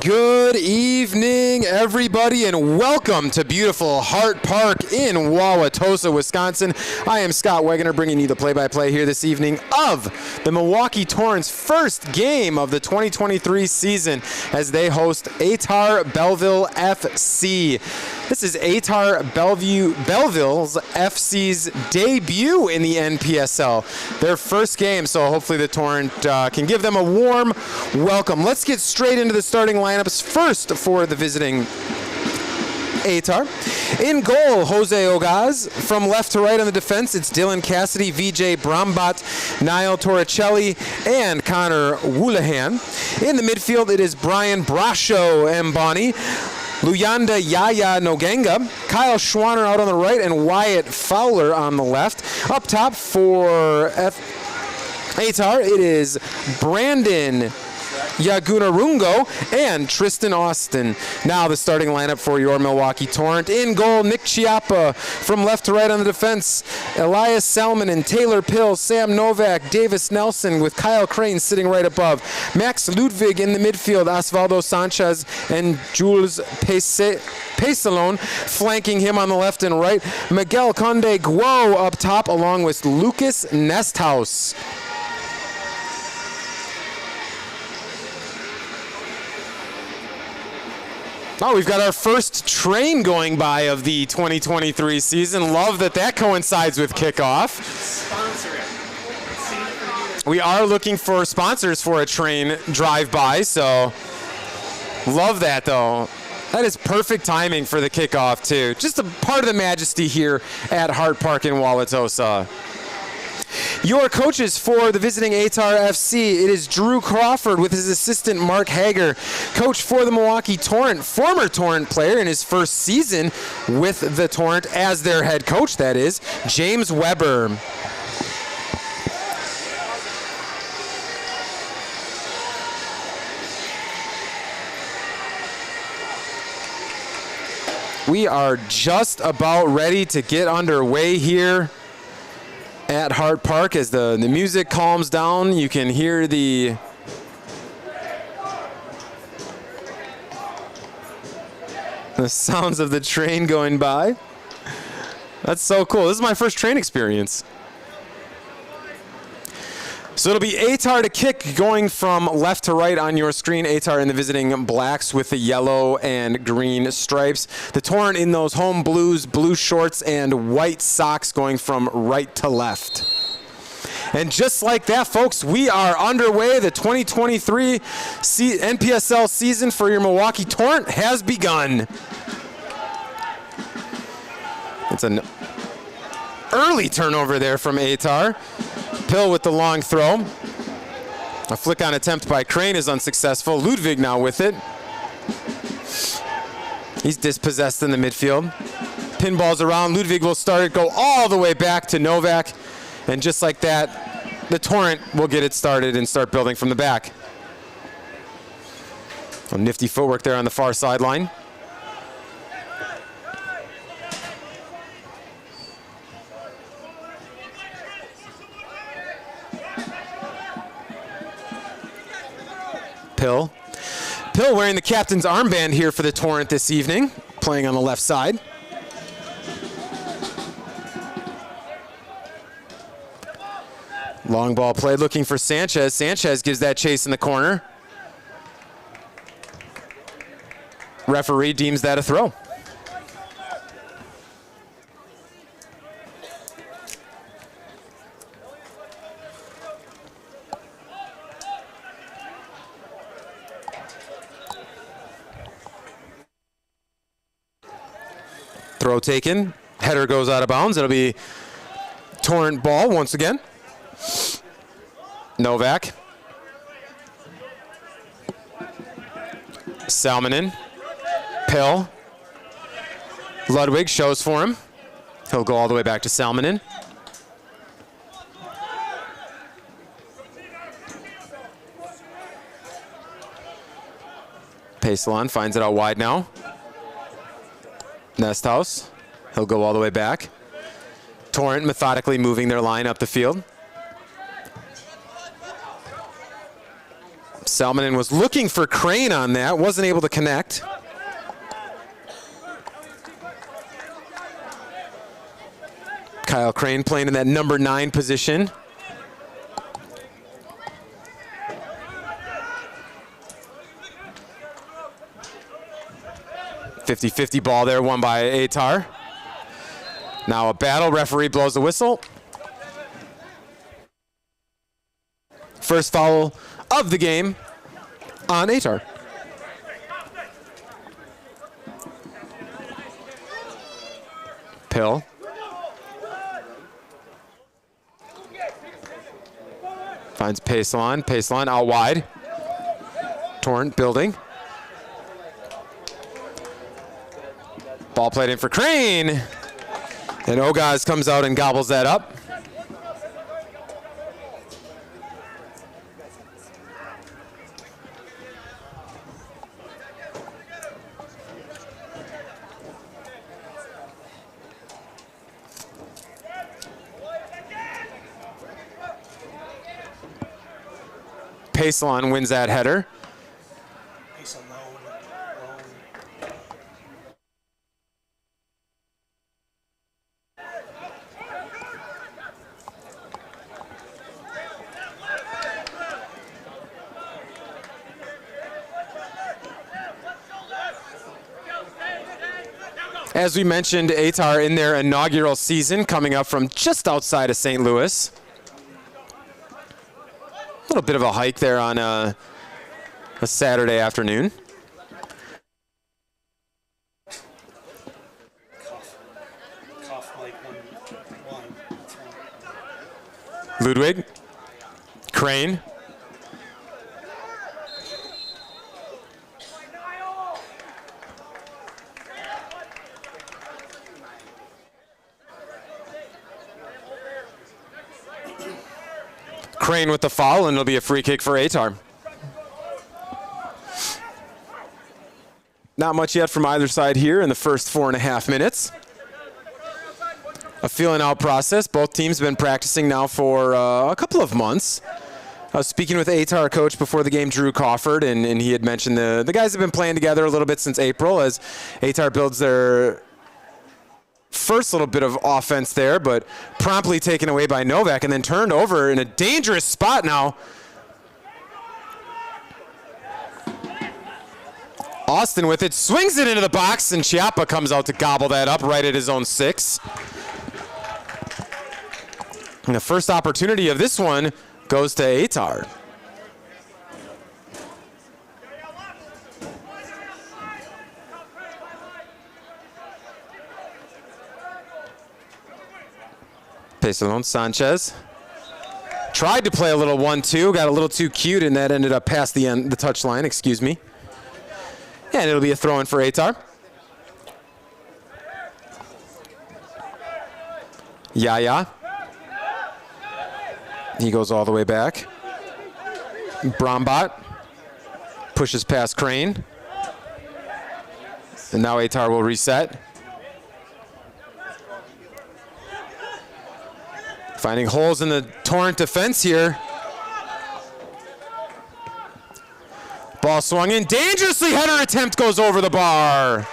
Good evening, everybody, and welcome to beautiful Hart Park in Wauwatosa, Wisconsin. I am Scott Wegener, bringing you the play-by-play here this evening of the Milwaukee Torrent's first game of the 2023 season as they host Ehtar Belleville FC. This is Ehtar Belleville's FC's debut in the NPSL, their first game, so hopefully the Torrent can give them a warm welcome. Let's get straight into the starting lineups first for the visiting Ehtar. In goal, Jose Ogaz. From left to right on the defense, it's Dylan Cassidy, VJ Brambat, Niall Torricelli, and Connor Woolahan. In the midfield, it is Brian Brasho Mbani, Luyanda Yaya Nogenga, Kyle Schwanner out on the right, and Wyatt Fowler on the left. Up top for Ehtar, it is Brandon Yagunarungo and Tristan Austin. Now the starting lineup for your Milwaukee Torrent. In goal, Nick Chiappa. From left to right on the defense, Elias Salmon and Taylor Pill, Sam Novak, Davis Nelson with Kyle Crane sitting right above. Max Ludwig in the midfield, Osvaldo Sanchez and Jules Pesalone flanking him on the left and right. Miguel Conde Guo up top along with Lucas Nesthouse. Oh, we've got our first train going by of the 2023 season. Love that coincides with kickoff. We are looking for sponsors for a train drive-by, so love that, though. That is perfect timing for the kickoff, too. Just a part of the majesty here at Hart Park in Wauwatosa. Your coaches for the visiting Ehtar FC, it is Drew Crawford with his assistant Mark Hager. Coach for the Milwaukee Torrent, former Torrent player in his first season with the Torrent as their head coach, that is, James Weber. We are just about ready to get underway here at Hart Park. As the music calms down, you can hear the sounds of the train going by. That's so cool. This is my first train experience. So it'll be Ehtar to kick, going from left to right on your screen. Ehtar in the visiting blacks with the yellow and green stripes. The Torrent in those home blues, blue shorts, and white socks, going from right to left. And just like that, folks, we are underway. The 2023 NPSL season for your Milwaukee Torrent has begun. It's an early turnover there from Ehtar. Pill with the long throw. A flick-on attempt by Crane is unsuccessful. Ludwig now with it. He's dispossessed in the midfield. Pinballs around. Ludwig will start it, go all the way back to Novak. And just like that, the Torrent will get it started and start building from the back. A nifty footwork there on the far sideline. Pill wearing the captain's armband here for the Torrent this evening, playing on the left side. Long ball played, looking for Sanchez. Sanchez gives that chase in the corner. Referee deems that a throw. Throw taken. Header goes out of bounds. It'll be Torrent ball once again. Novak. Salmonen. Pill. Ludwig shows for him. He'll go all the way back to Salmonen. Pesalon finds it out wide now. Nesthouse. He'll go all the way back. Torrent methodically moving their line up the field. Salmonen was looking for Crane on that, wasn't able to connect. Kyle Crane playing in that number 9 position. .50-50 ball there, won by Ehtar. Now a battle, referee blows the whistle. First foul of the game on Ehtar. Pill. Finds Pacelon. Pacelon out wide. Torrent building. Ball played in for Crane. And Ogaz comes out and gobbles that up. Pacelon wins that header. As we mentioned, Ehtar in their inaugural season, coming up from just outside of St. Louis. A little bit of a hike there on a Saturday afternoon. Ludwig, Crane. Crane with the foul, and it'll be a free kick for Ehtar. Not much yet from either side here in the first 4.5 minutes. A feeling out process. Both teams have been practicing now for a couple of months. I was speaking with Ehtar coach before the game, Drew Crawford, and he had mentioned the guys have been playing together a little bit since April as Ehtar builds their first little bit of offense there, but promptly taken away by Novak and then turned over in a dangerous spot now. Austin with it, swings it into the box, and Chiappa comes out to gobble that up right at his own 6. And the first opportunity of this one goes to Ehtar. Pacelon Sanchez tried to play a little 1-2, got a little too cute, and that ended up past the end, the touch line, excuse me. And it'll be a throw-in for Ehtar. Yaya. He goes all the way back. Brombot pushes past Crane. And now Ehtar will reset. Finding holes in the Torrent defense here. Ball swung in dangerously. Header attempt goes over the bar.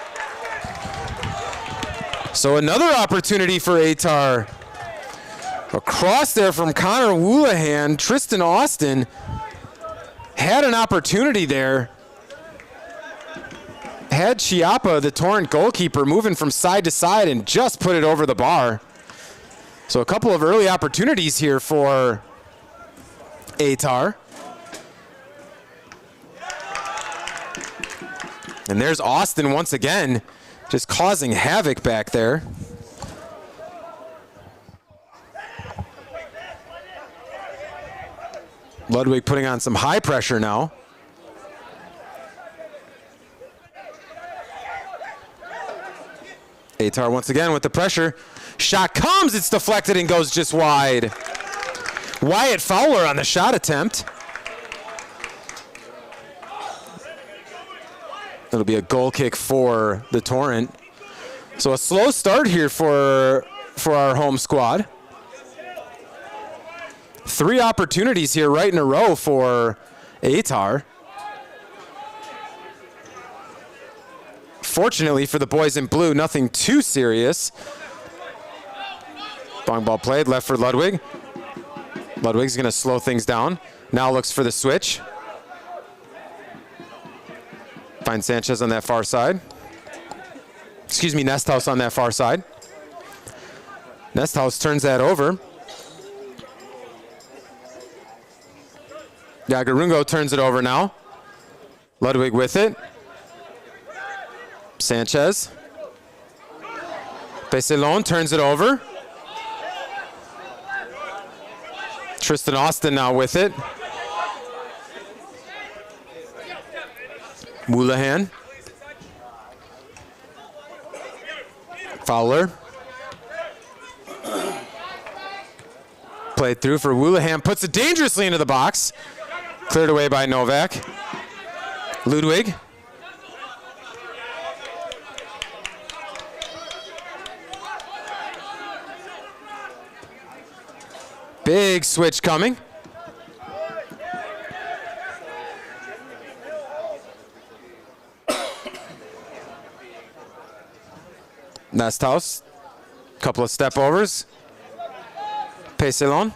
So another opportunity for Ehtar. Across there from Connor Woolahan, Tristan Austin had an opportunity there. Had Chiappa, the Torrent goalkeeper, moving from side to side and just put it over the bar. So a couple of early opportunities here for Ehtar. And there's Austin once again, just causing havoc back there. Ludwig putting on some high pressure now. Ehtar once again with the pressure. Shot comes, it's deflected and goes just wide. Wyatt Fowler on the shot attempt. It'll be a goal kick for the Torrent. So a slow start here for our home squad. 3 opportunities here right in a row for Ehtar. Fortunately for the boys in blue, nothing too serious. Long ball played, left for Ludwig. Ludwig's gonna slow things down. Now looks for the switch. Finds Sanchez on that far side. Excuse me, Nesthouse on that far side. Nesthouse turns that over. Yagarungo turns it over now. Ludwig with it. Sanchez. Peselon turns it over. Tristan Austin now with it. Moulahan. Fowler. Played through for Moulahan. Puts it dangerously into the box. Cleared away by Novak. Ludwig. Big switch coming. Nesthouse. Couple of step overs. Peselon.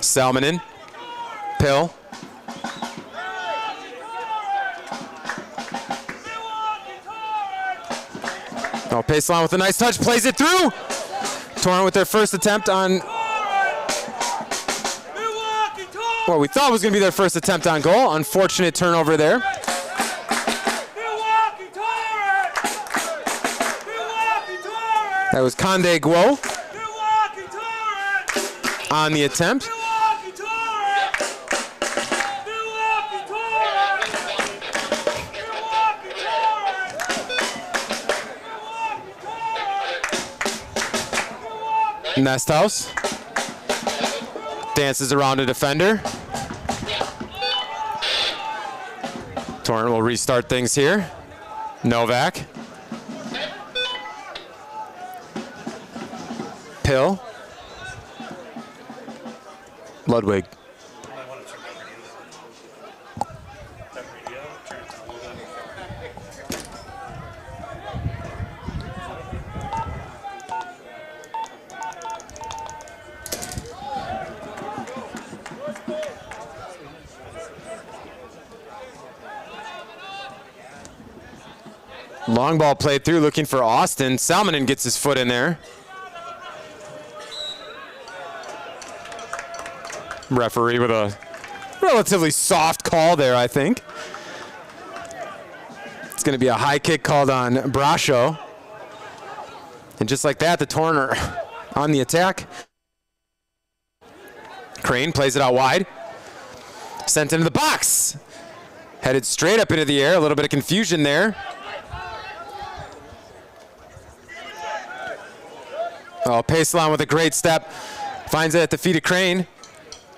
Salmonen. Pill. Oh, Peselon with a nice touch, plays it through. Torrent with their first attempt on what we thought was going to be their first attempt on goal. Unfortunate turnover there. That was Conde Guo on the attempt. Nesthouse dances around a defender. Torrent will restart things here. Novak. Pill. Ludwig. Long ball played through, looking for Austin. Salmonen gets his foot in there. Referee with a relatively soft call there, I think. It's going to be a high kick called on Brasho. And just like that, the Torrent are on the attack. Crane plays it out wide. Sent into the box. Headed straight up into the air. A little bit of confusion there. Oh, Peselon with a great step. Finds it at the feet of Crane.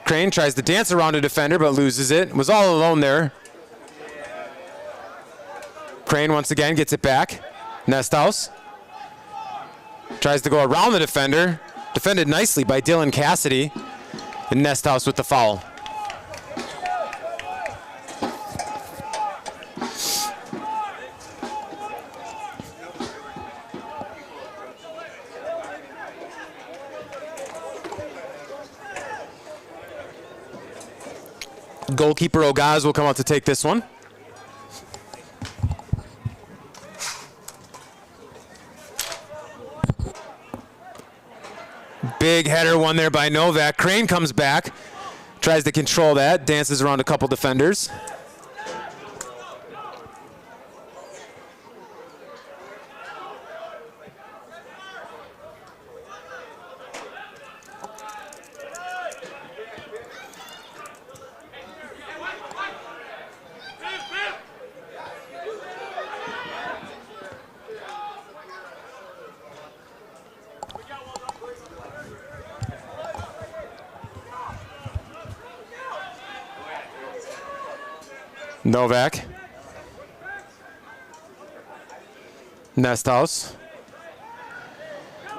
Crane tries to dance around a defender, but loses it. Was all alone there. Crane once again gets it back. Nesthouse. Tries to go around the defender. Defended nicely by Dylan Cassidy. And Nesthouse with the foul. Goalkeeper Ogaz will come out to take this one. Big header won there by Novak. Crane comes back, tries to control that, dances around a couple defenders. Novak Nesthouse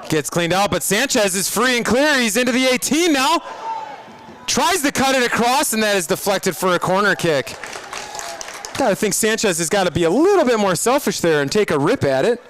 gets cleaned out, but Sanchez is free and clear. He's into the 18 now. Tries to cut it across, and that is deflected for a corner kick. I think Sanchez has got to be a little bit more selfish there and take a rip at it.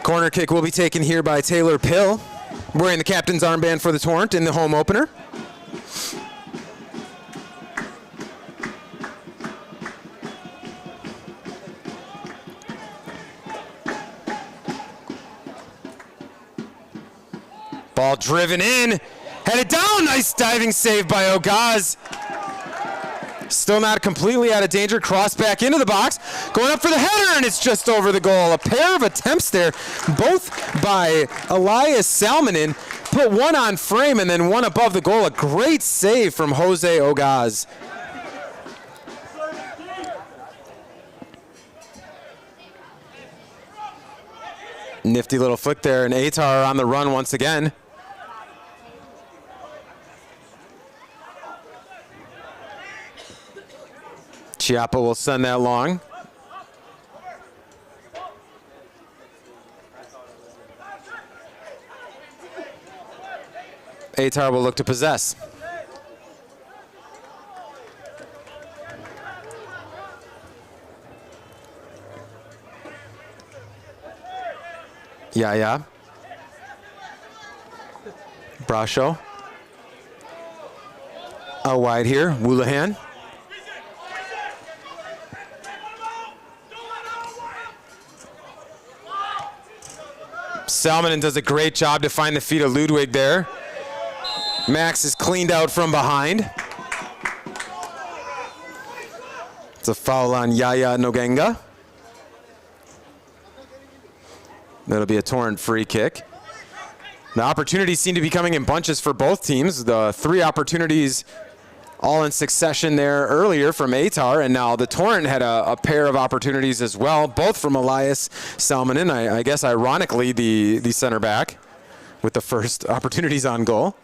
Corner kick will be taken here by Taylor Pill, wearing the captain's armband for the Torrent in the home opener. Ball driven in, headed down, nice diving save by Ogaz. Still not completely out of danger, cross back into the box, going up for the header, and it's just over the goal. A pair of attempts there, both by Elias Salmonen, put one on frame and then one above the goal. A great save from Jose Ogaz. Nifty little flick there, and Ehtar on the run once again. Chiappa will send that long. Ehtar will look to possess. Yeah. Brasho. Out wide here, Woollahan. Salmonen does a great job to find the feet of Ludwig there. Max is cleaned out from behind. It's a foul on Yaya Nogenga. That'll be a Torrent free kick. The opportunities seem to be coming in bunches for both teams. The 3 opportunities all in succession there earlier from Ehtar, and now the Torrent had a pair of opportunities as well, both from Elias Salmonen, I guess ironically the center back, with the first opportunities on goal.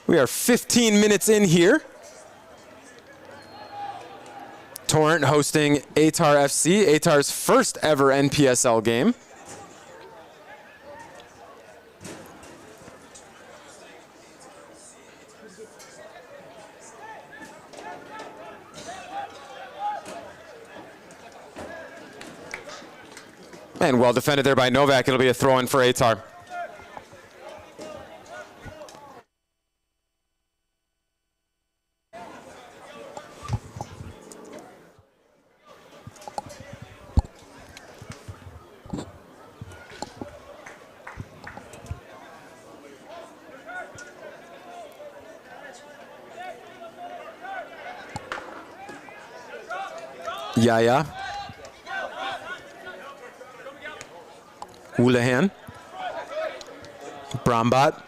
We are 15 minutes in here. Torrent hosting Ehtar FC, Ehtar's first ever NPSL game. And well defended there by Novak. It'll be a throw-in for Ehtar. Yaya. Woollahan. Brombat.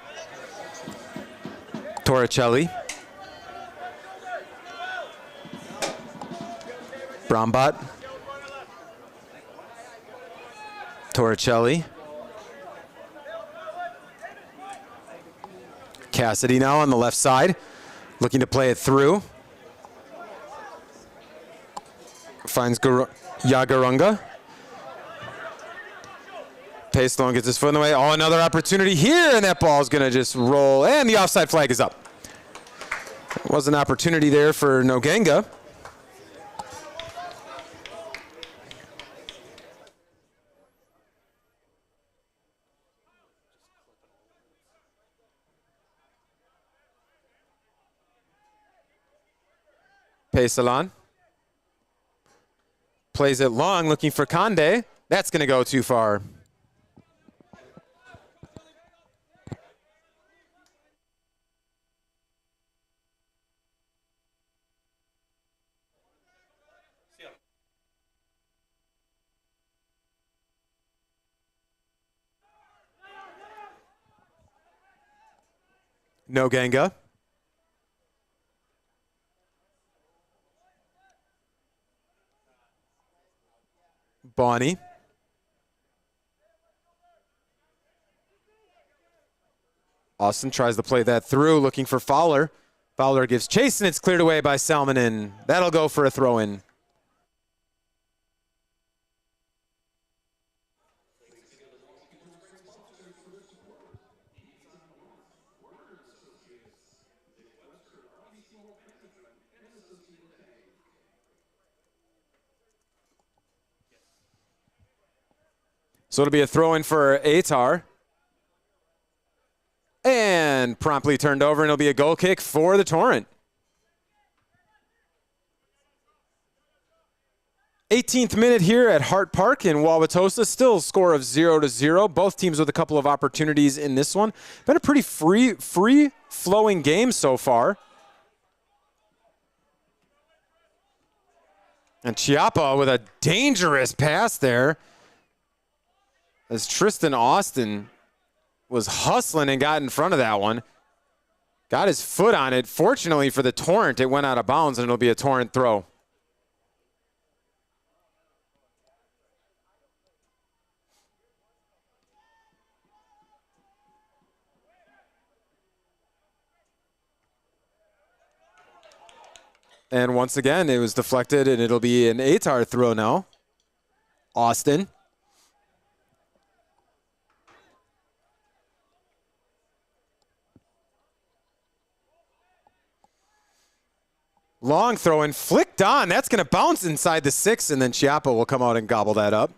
Torricelli. Brombat. Torricelli. Cassidy now on the left side, looking to play it through. Finds Yagarunga. Pacelone gets his foot in the way. Oh, another opportunity here, and that ball is going to just roll, and the offside flag is up. It was an opportunity there for Nogenga. Pacelone plays it long, looking for Conde. That's going to go too far. Nogenga. Bonnie. Austin tries to play that through, looking for Fowler. Fowler gives chase, and it's cleared away by Salmonen. That'll go for a throw-in. So it'll be a throw-in for Ehtar. And promptly turned over, and it'll be a goal kick for the Torrent. 18th minute here at Hart Park in Wauwatosa. Still a score of 0-0. Both teams with a couple of opportunities in this one. Been a pretty free-flowing game so far. And Chiappa with a dangerous pass there, as Tristan Austin was hustling and got in front of that one. Got his foot on it. Fortunately for the Torrent, it went out of bounds, and it'll be a Torrent throw. And once again, it was deflected, and it'll be an Ehtar throw now. Austin. Long throw and flicked on. That's going to bounce inside the 6, and then Chiappa will come out and gobble that up.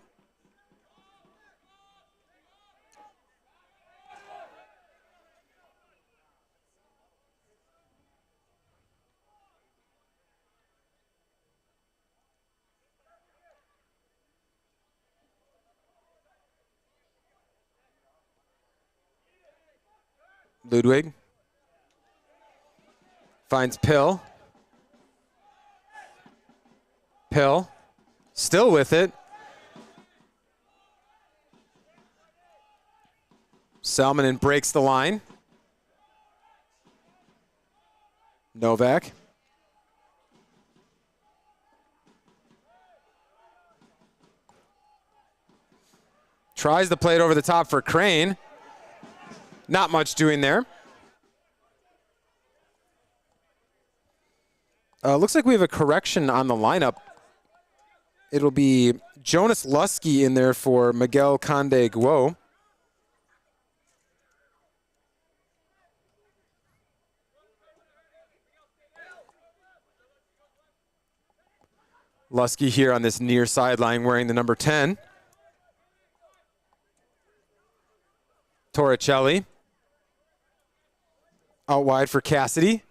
Ludwig finds Pill. Pill still with it. Salmonen breaks the line. Novak. Tries to play it over the top for Crane. Not much doing there. Looks like we have a correction on the lineup. It'll be Jonas Lusky in there for Miguel Conde Guo. Lusky here on this near sideline wearing the number 10. Torricelli. Out wide for Cassidy.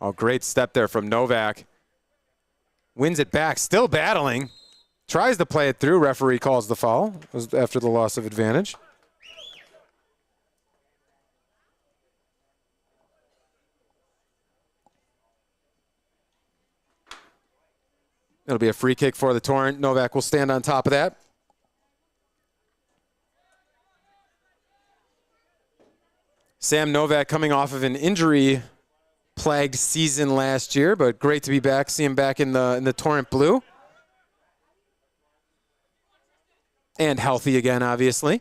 Oh, great step there from Novak. Wins it back, still battling. Tries to play it through. Referee calls the foul after the loss of advantage. It'll be a free kick for the Torrent. Novak will stand on top of that. Sam Novak coming off of an injury-plagued season last year, but great to be back. See him back in the Torrent blue. And healthy again, obviously.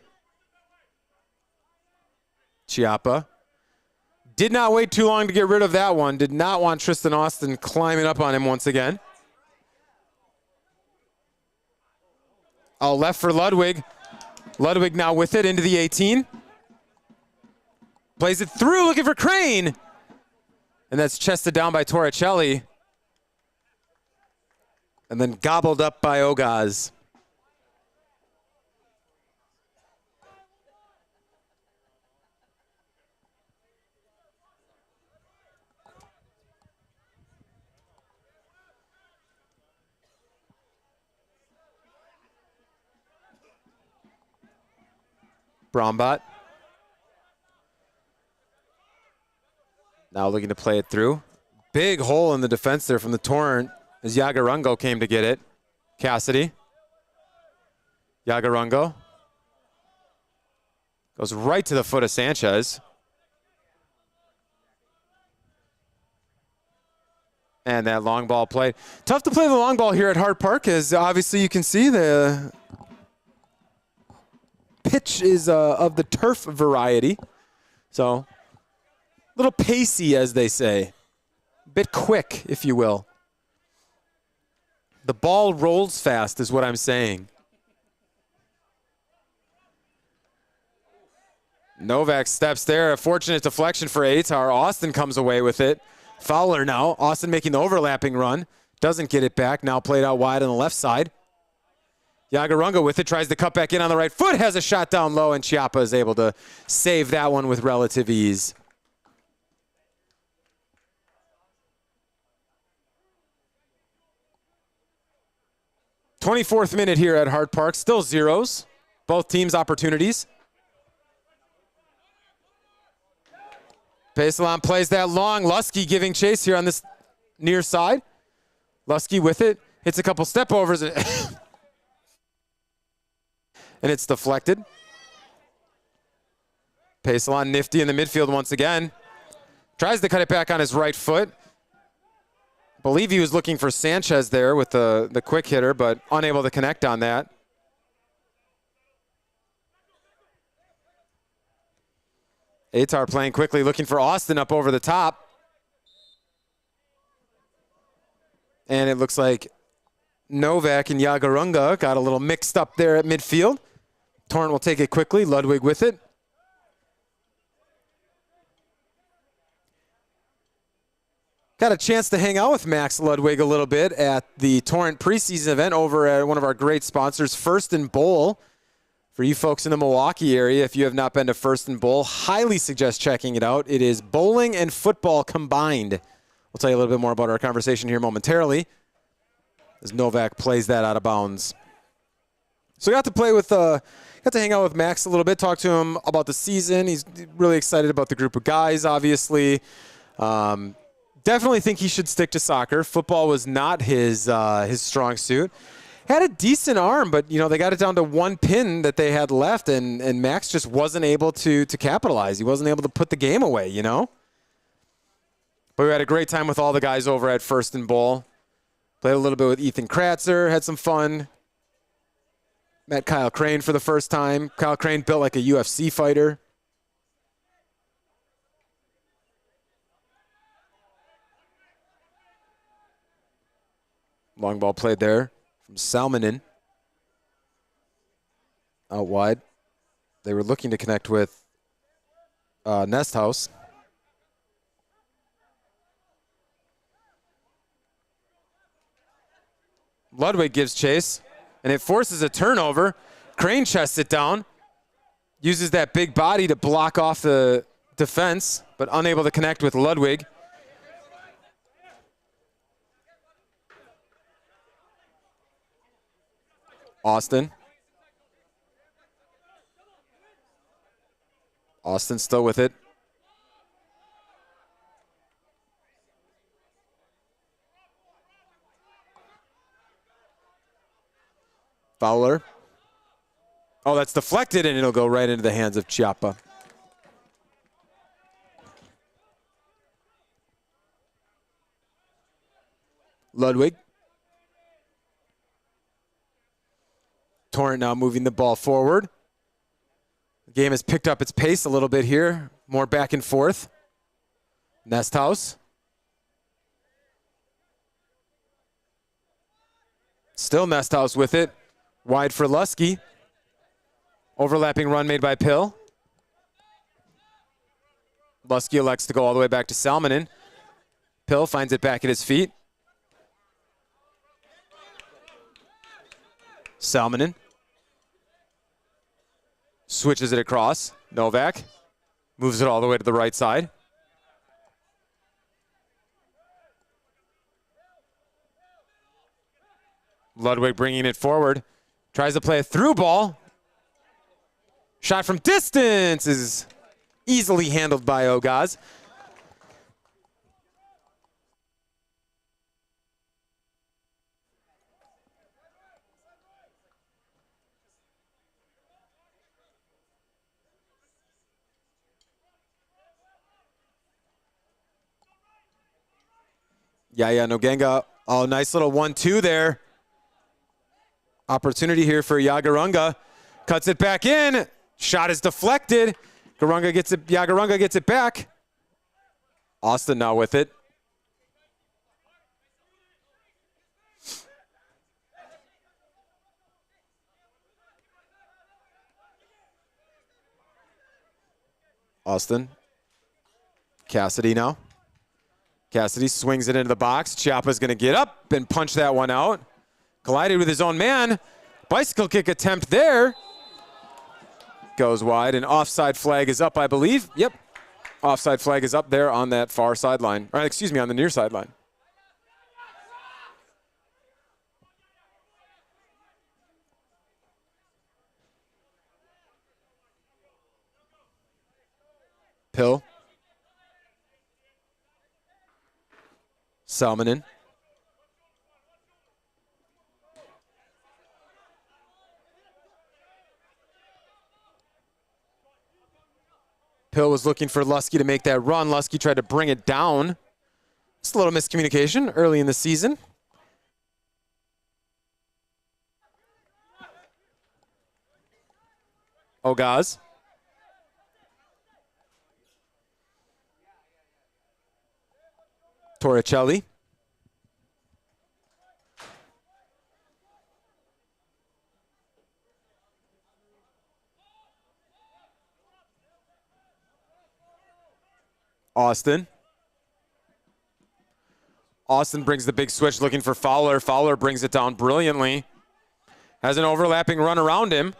Chiappa. Did not wait too long to get rid of that one. Did not want Tristan Austin climbing up on him once again. Oh, left for Ludwig. Ludwig now with it into the 18. Plays it through, looking for Crane. And that's chested down by Torricelli. And then gobbled up by Ogaz. Brombot. Now looking to play it through. Big hole in the defense there from the Torrent as Yagarungo came to get it. Cassidy. Yagarungo. Goes right to the foot of Sanchez. And that long ball played. Tough to play the long ball here at Hart Park, as obviously you can see the pitch is of the turf variety. So a little pacey, as they say. A bit quick, if you will. The ball rolls fast is what I'm saying. Novak steps there. A fortunate deflection for Ehtar. Austin comes away with it. Fowler now. Austin making the overlapping run. Doesn't get it back. Now played out wide on the left side. Yagarunga with it. Tries to cut back in on the right foot. Has a shot down low, and Chiappa is able to save that one with relative ease. '24th minute here at Hart Park. Still zeros. Both teams' opportunities. Pesalon plays that long. Lusky giving chase here on this near side. Lusky with it. Hits a couple step overs. And it's deflected. Pesalon nifty in the midfield once again. Tries to cut it back on his right foot. Believe he was looking for Sanchez there with the quick hitter, but unable to connect on that. Ehtar playing quickly, looking for Austin up over the top. And it looks like Novak and Yagarunga got a little mixed up there at midfield. Torrent will take it quickly, Ludwig with it. Got a chance to hang out with Max Ludwig a little bit at the Torrent preseason event over at one of our great sponsors, First and Bowl. For you folks in the Milwaukee area, if you have not been to First and Bowl, highly suggest checking it out. It is bowling and football combined. We'll tell you a little bit more about our conversation here momentarily as Novak plays that out of bounds. So got to hang out with Max a little bit, talk to him about the season. He's really excited about the group of guys, obviously. Definitely think he should stick to soccer. Football was not his strong suit. Had a decent arm, but they got it down to one pin that they had left, and Max just wasn't able to capitalize. He wasn't able to put the game away, But we had a great time with all the guys over at First and Bowl. Played a little bit with Ethan Kratzer, had some fun. Met Kyle Crane for the first time. Kyle Crane built like a UFC fighter. Long ball played there from Salmonen. Out wide. They were looking to connect with Nesthouse. Ludwig gives chase, and it forces a turnover. Crane chests it down. Uses that big body to block off the defense, but unable to connect with Ludwig. Austin still with it. Fowler. Oh, that's deflected, and it'll go right into the hands of Chiappa. Ludwig. Torrent now moving the ball forward. The game has picked up its pace a little bit here. More back and forth. Nesthouse. Still Nesthouse with it. Wide for Lusky. Overlapping run made by Pill. Lusky elects to go all the way back to Salmonen. Pill finds it back at his feet. Salmonen. Switches it across. Novak moves it all the way to the right side. Ludwig bringing it forward. Tries to play a through ball. Shot from distance is easily handled by Ogaz. Yeah, Nogenga. Oh, nice little 1-2 there. Opportunity here for Yagarunga. Cuts it back in. Shot is deflected. Yagarunga gets it back. Austin now with it. Austin. Cassidy now. Cassidy swings it into the box. Chiappa's going to get up and punch that one out. Collided with his own man. Bicycle kick attempt there. Goes wide, and offside flag is up, I believe. Yep. Offside flag is up there on that far sideline. Or, excuse me, on the near sideline. Pill. Salmonen. Pill was looking for Lusky to make that run. Lusky tried to bring it down. Just a little miscommunication early in the season. Ogaz. Torricelli. Austin. Austin brings the big switch looking for Fowler. Fowler brings it down brilliantly. Has an overlapping run around him.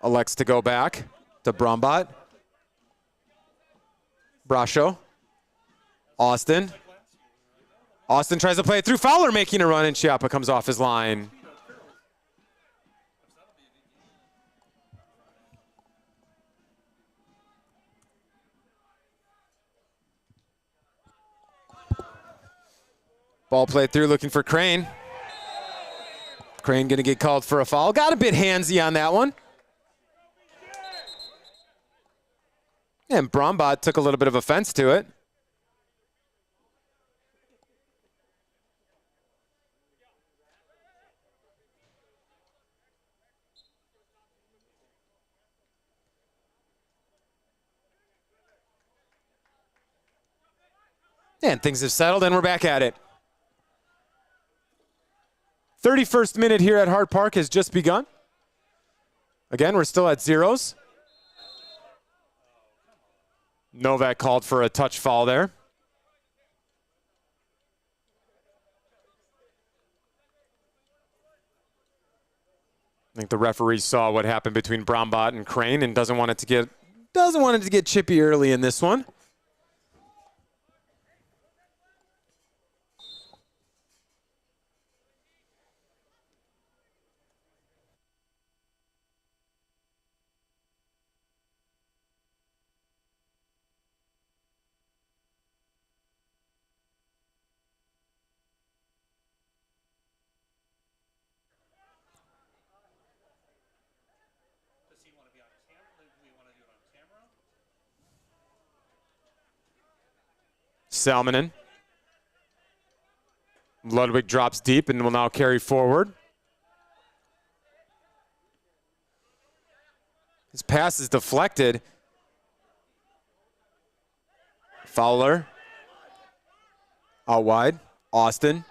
Elects to go back to Brombat. Brasho. Austin. Austin tries to play it through. Fowler making a run, and Chiappa comes off his line. Ball played through, looking for Crane. Crane going to get called for a foul. Got a bit handsy on that one. And Brombat took a little bit of offense to it. And things have settled, and we're back at it. 31st minute here at Hart Park has just begun. Again, we're still at zeros. Novak called for a touch foul there. I think the referee saw what happened between Brombat and Crane and doesn't want it to get chippy early in this one. Salmonen. Ludwig drops deep and will now carry forward. His pass is deflected. Fowler. Out wide. Austin.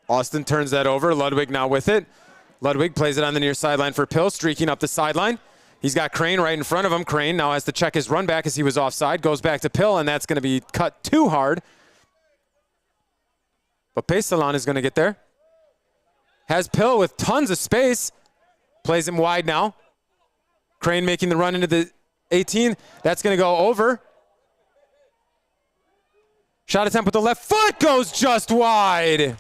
Austin turns that over. Ludwig now with it. Ludwig plays it on the near sideline for Pill, streaking up the sideline. He's got Crane right in front of him. Crane now has to check his run back as he was offside. Goes back to Pill, and that's going to be cut too hard. But Pesalon is going to get there. Has Pill with tons of space. Plays him wide now. Crane making the run into the 18. That's going to go over. Shot attempt with the left foot goes just wide.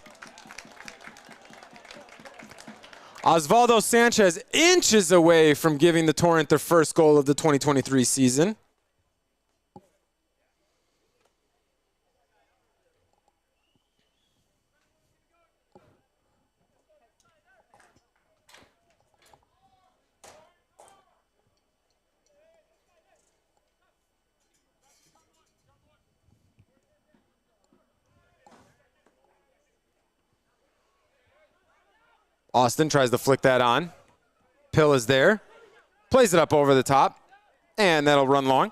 Osvaldo Sanchez inches away from giving the Torrent their first goal of the 2023 season. Austin tries to flick that on. Pill is there. Plays it up over the top. And that'll run long.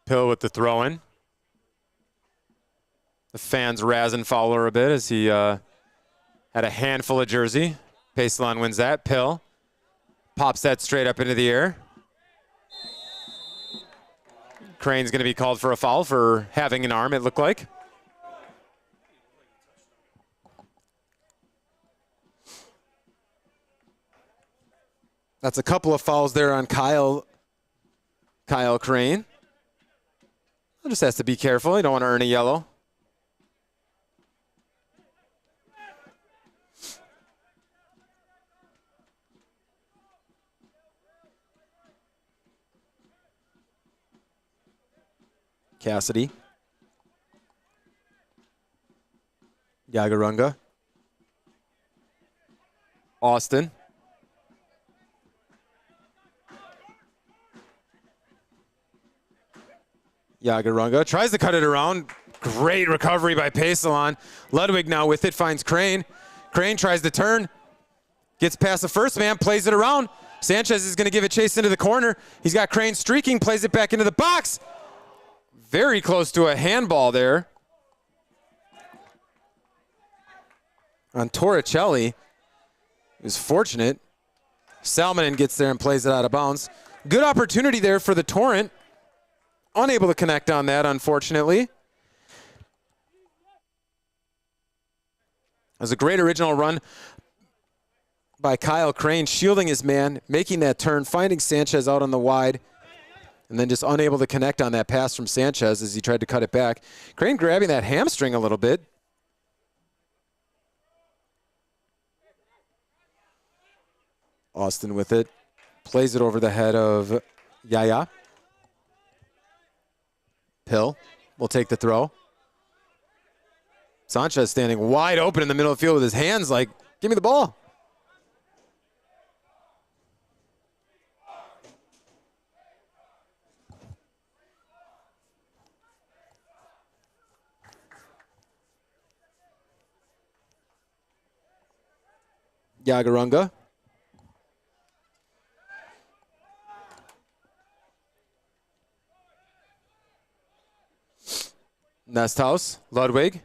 Pill with the throw-in. The fans razzing Fowler a bit as he had a handful of jersey. Pacelon wins that. Pill pops that straight up into the air. Crane's going to be called for a foul for having an arm, it looked like. That's a couple of fouls there on Kyle Crane. Just has to be careful. You don't want to earn a yellow. Cassidy. Yagarunga. Austin. Yagarunga tries to cut it around. Great recovery by Pacelon. Ludwig now with it, finds Crane. Crane tries to turn. Gets past the first man, plays it around. Sanchez is going to give it chase into the corner. He's got Crane streaking, plays it back into the box. Very close to a handball there on Torricelli. He was fortunate. Salmonen gets there and plays it out of bounds. Good opportunity there for the Torrent. Unable to connect on that, unfortunately. It was a great original run by Kyle Crane, shielding his man, making that turn, finding Sanchez out on the wide, and then just unable to connect on that pass from Sanchez as he tried to cut it back. Crane grabbing that hamstring a little bit. Austin with it. Plays it over the head of Yaya. Pill will take the throw. Sanchez standing wide open in the middle of the field with his hands like, give me the ball. Yagarunga. Nesthouse, Ludwig.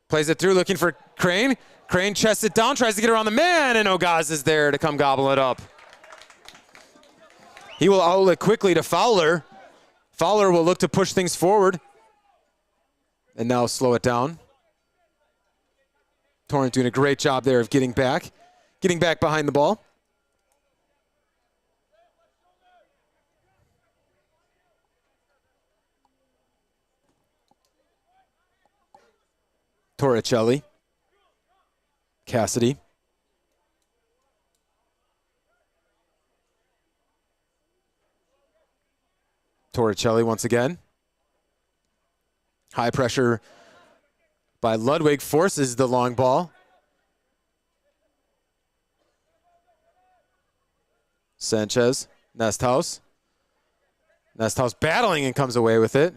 Plays it through, looking for Crane. Crane chests it down, tries to get around the man, and Ogaz is there to come gobble it up. He will outlet quickly to Fowler. Fowler will look to push things forward and now slow it down. Torrent doing a great job there of getting back behind the ball. Torricelli. Cassidy. Torricelli once again. High pressure by Ludwig forces the long ball. Sanchez, Nesthouse. Nesthouse battling and comes away with it.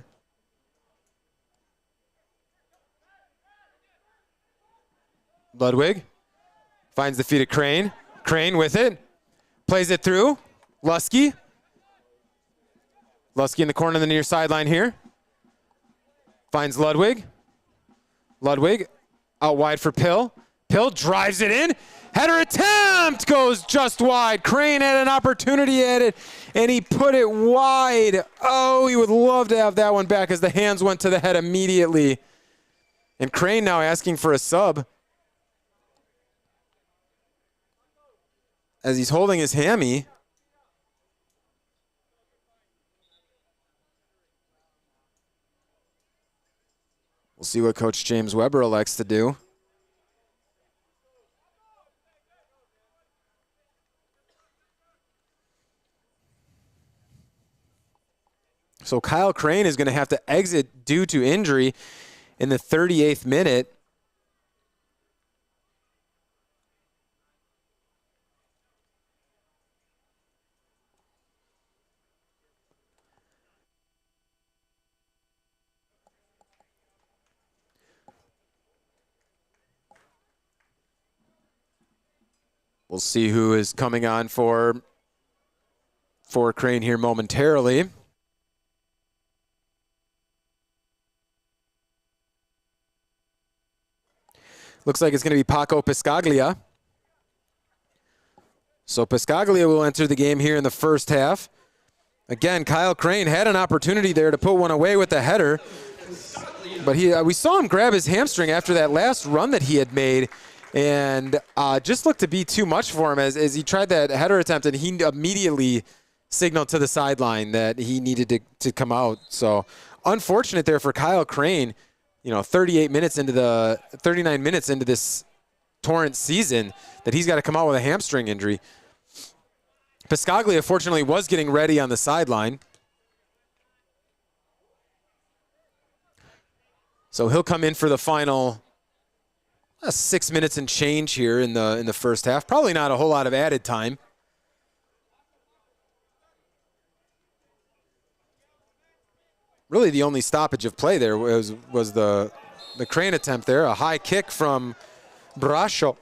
Ludwig finds the feet of Crane. Crane with it. Plays it through. Lusky. Lusky in the corner of the near sideline here. Finds Ludwig. Ludwig out wide for Pill. Pill drives it in. Header attempt goes just wide. Crane had an opportunity at it, and he put it wide. Oh, he would love to have that one back as the hands went to the head immediately. And Crane now asking for a sub, as he's holding his hammy. see what Coach James Weber elects to do. So Kyle Crane is going to have to exit due to injury in the 38th minute. We'll see who is coming on for Crane here momentarily. Looks like it's going to be Paco Piscaglia. So Piscaglia will enter the game here in the first half. Again, Kyle Crane had an opportunity there to put one away with the header, but we saw him grab his hamstring after that last run that he had made, and just looked to be too much for him as he tried that header attempt, and he immediately signaled to the sideline that he needed to come out. So unfortunate there for Kyle Crane. 39 minutes into this Torrent season, that he's got to come out with a hamstring injury. Piscaglia, fortunately, was getting ready on the sideline. So he'll come in for the final 6 minutes and change here in the first half. Probably not a whole lot of added time. Really, the only stoppage of play there was the Crane attempt there, a high kick from Brascio.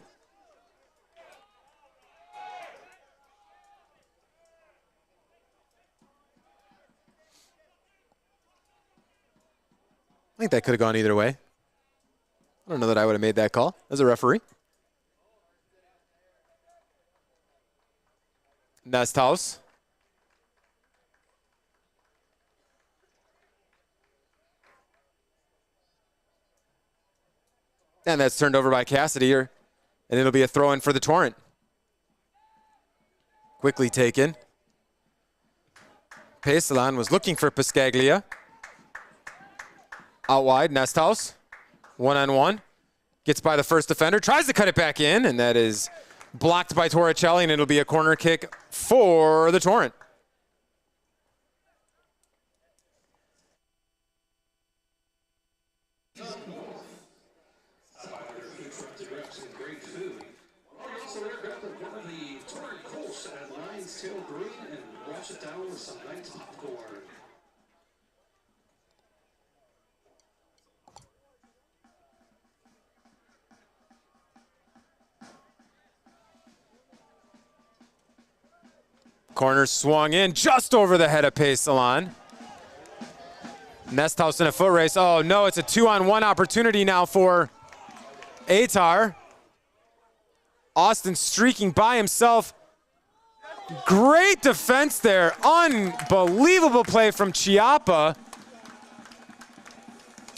I think that could have gone either way. I don't know that I would have made that call as a referee. Nesthouse. And that's turned over by Cassidy, and it'll be a throw-in for the Torrent. Quickly taken. Pesalan was looking for Piscaglia. Out wide, Nesthouse. One-on-one. Gets by the first defender, tries to cut it back in, and that is blocked by Torricelli, and it'll be a corner kick for the Torrent. Corner swung in just over the head of Pesalan. Nesthouse in a foot race. Oh no, it's a 2-on-1 opportunity now for Ehtar. Austin streaking by himself. Great defense there. Unbelievable play from Chiappa.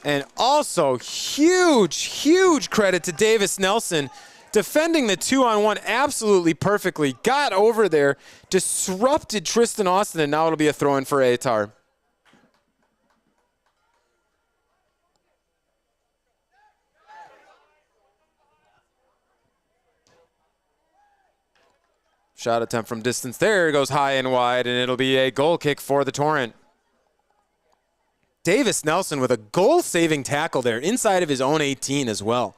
And also huge credit to Davis Nelson. Defending the 2-on-1 absolutely perfectly. Got over there, disrupted Tristan Austin, and now it'll be a throw-in for Ehtar. Shot attempt from distance there, goes high and wide, and it'll be a goal kick for the Torrent. Davis Nelson with a goal-saving tackle there inside of his own 18 as well.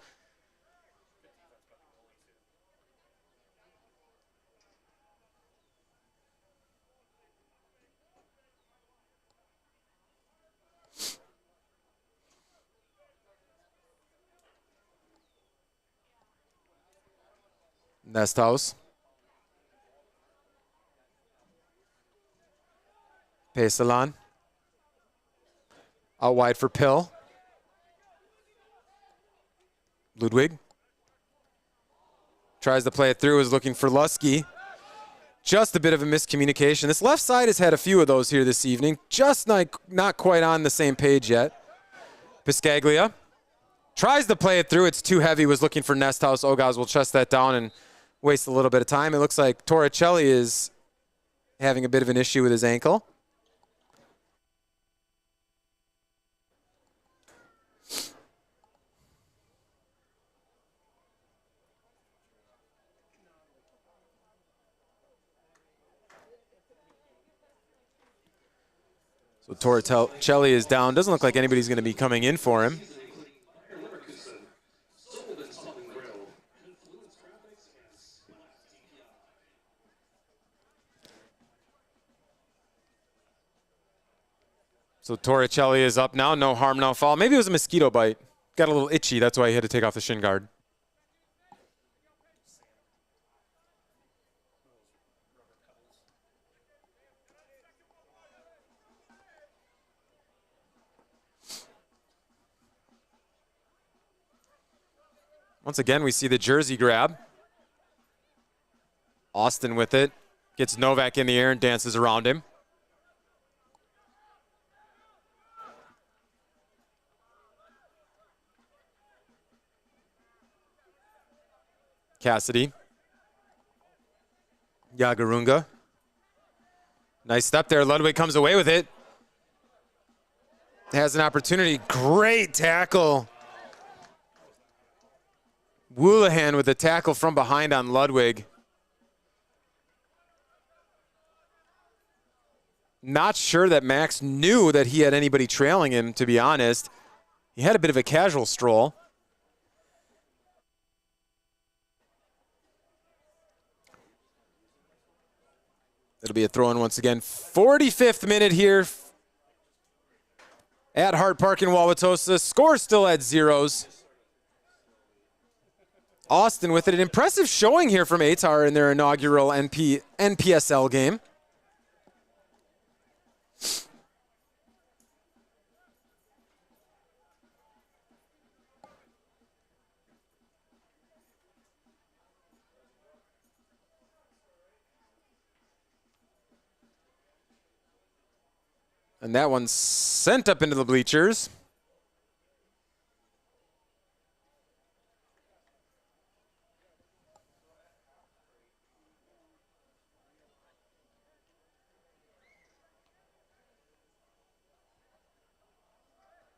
Nesthouse. Pesalan. Out wide for Pill. Ludwig. Tries to play it through, is looking for Lusky. Just a bit of a miscommunication. This left side has had a few of those here this evening. Just not quite on the same page yet. Piscaglia. Tries to play it through. It's too heavy. Was looking for Nesthouse. Ogaz will chest that down and waste a little bit of time. It looks like Torricelli is having a bit of an issue with his ankle. So Torricelli is down. Doesn't look like anybody's going to be coming in for him. So Torricelli is up now. No harm, no foul. Maybe it was a mosquito bite. Got a little itchy. That's why he had to take off the shin guard. Once again, we see the jersey grab. Austin with it. Gets Novak in the air and dances around him. Cassidy. Yagarunga. Nice step there. Ludwig comes away with it. Has an opportunity. Great tackle. Woollahan with a tackle from behind on Ludwig. Not sure that Max knew that he had anybody trailing him, to be honest. He had a bit of a casual stroll. It'll be a throw-in once again. 45th minute here at Hart Park in Wauwatosa. Score still at zeros. Austin with it. An impressive showing here from Ehtar in their inaugural NPSL game. And that one's sent up into the bleachers.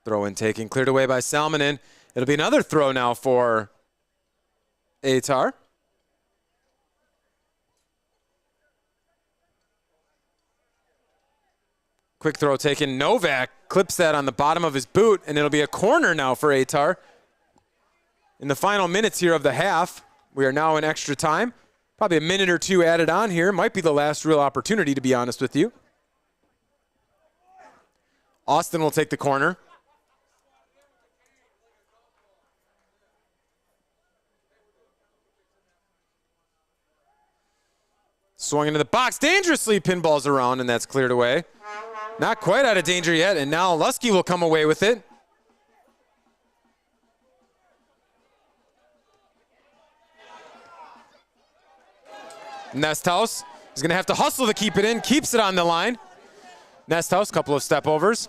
Throw in taken, cleared away by Salmonen. It'll be another throw now for Ehtar. Quick throw taken. Novak clips that on the bottom of his boot, and it'll be a corner now for Ehtar. In the final minutes here of the half, we are now in extra time. Probably a minute or two added on here. Might be the last real opportunity, to be honest with you. Austin will take the corner. Swung into the box, dangerously pinballs around, and that's cleared away. Not quite out of danger yet, and now Lusky will come away with it. Nesthouse is going to have to hustle to keep it in, keeps it on the line. Nesthouse, couple of step overs.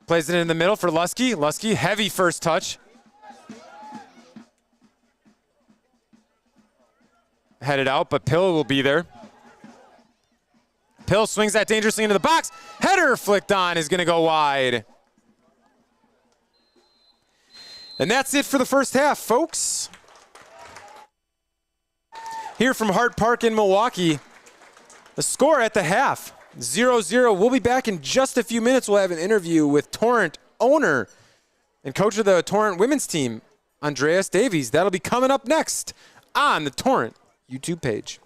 Plays it in the middle for Lusky. Lusky, heavy first touch. Headed out, but Pill will be there. Pill swings that dangerously into the box. Header flicked on is going to go wide. And that's it for the first half, folks. Here from Hart Park in Milwaukee, the score at the half, 0-0. We'll be back in just a few minutes. We'll have an interview with Torrent owner and coach of the Torrent women's team, Andreas Davies. That'll be coming up next on the Torrent YouTube page.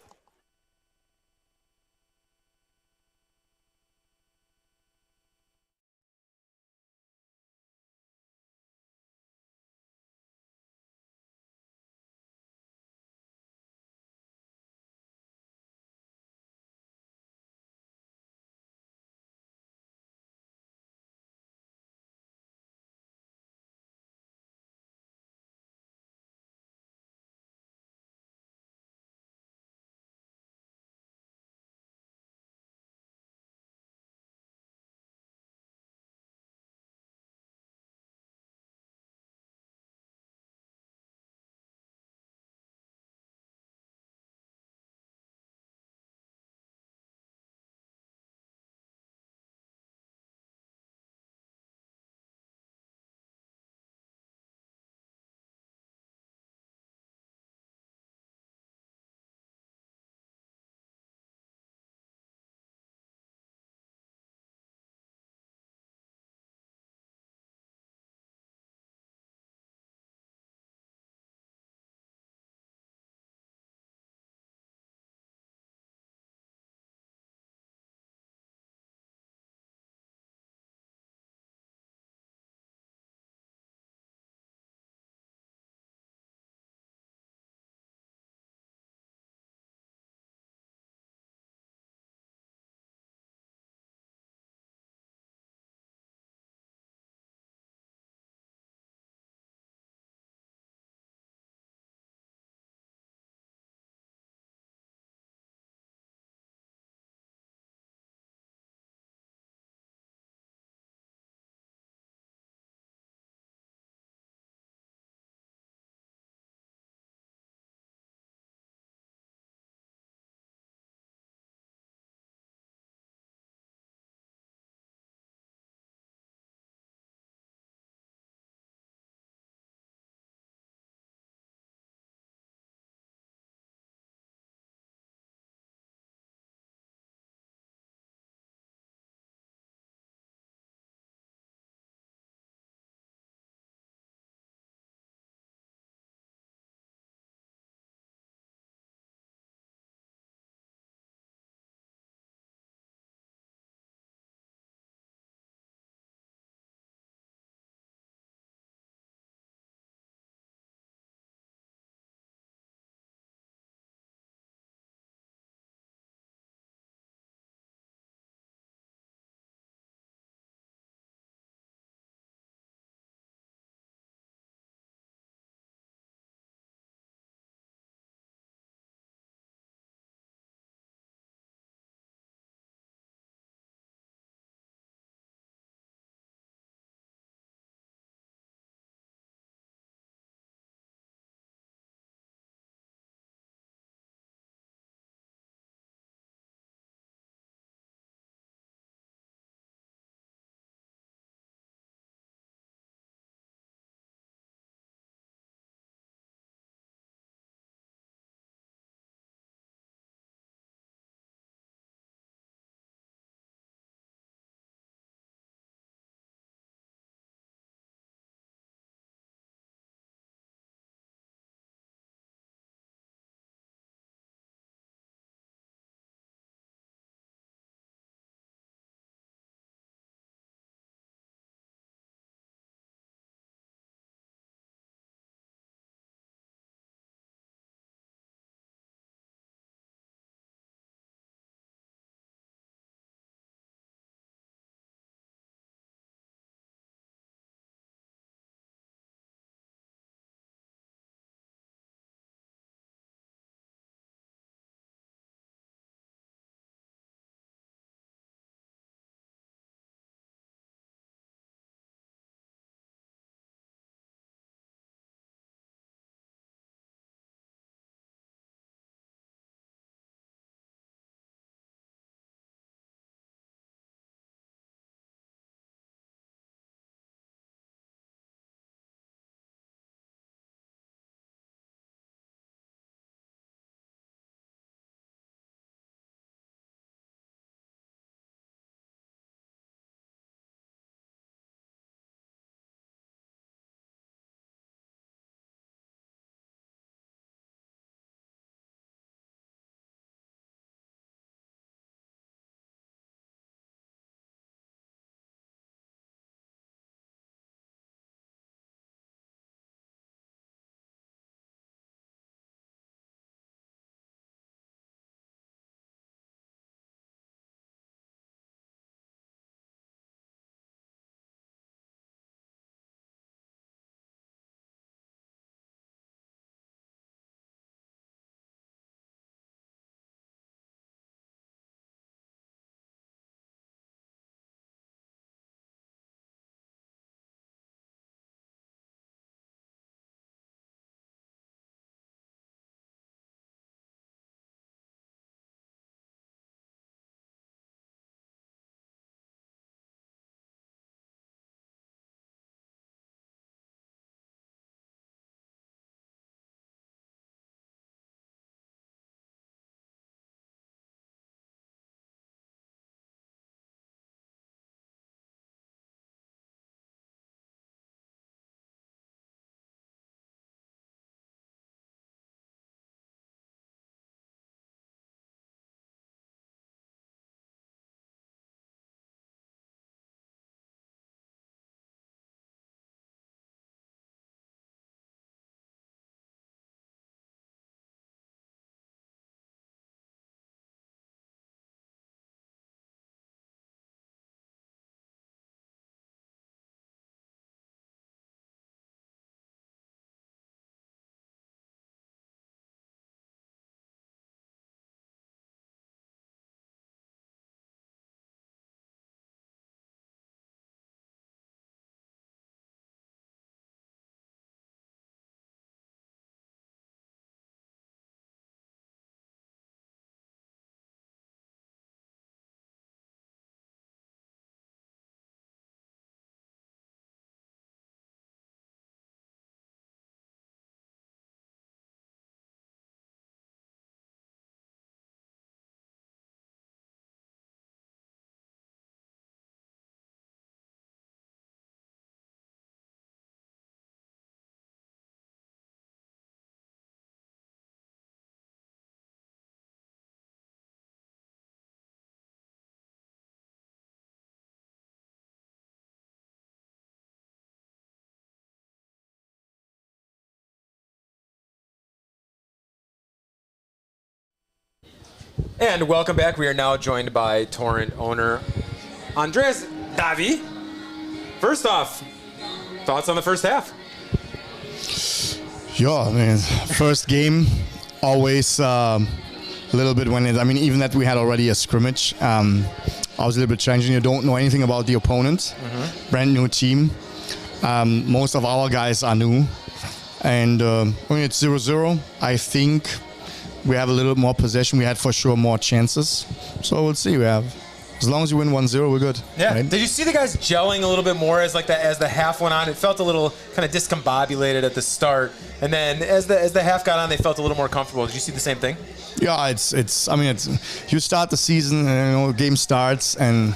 And welcome back. We are now joined by Torrent owner Andres Davi. First off, thoughts on the first half? Yeah, I mean, first game, always a little bit even that we had already a scrimmage, I was a little bit challenging. You don't know anything about the opponent, brand new team. Most of our guys are new. And it's 0-0. I think we have a little more possession. We had for sure more chances. So we'll see. As long as you win 1-0, we're good. Yeah. Right? Did you see the guys gelling a little bit more as the half went on? It felt a little kind of discombobulated at the start, and then as the half got on, they felt a little more comfortable. Did you see the same thing? Yeah, it's you start the season, and game starts, and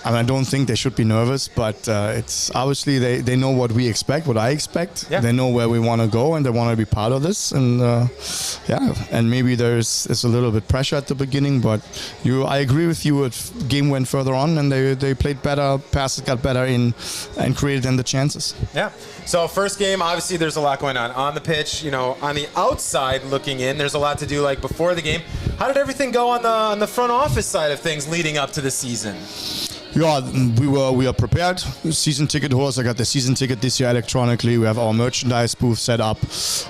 I don't think they should be nervous, but it's obviously they know what we expect, what I expect. Yeah. They know where we want to go, and they want to be part of this. And and maybe there's a little bit pressure at the beginning, but I agree with you. Game went further on, and they played better. Passes got better in, and created then the chances. Yeah. So first game, obviously there's a lot going on the pitch. On the outside looking in, there's a lot to do. Like before the game, how did everything go on the front office side of things leading up to the season? Yeah, we are prepared. Season ticket holders, I got the season ticket this year electronically. We have our merchandise booth set up.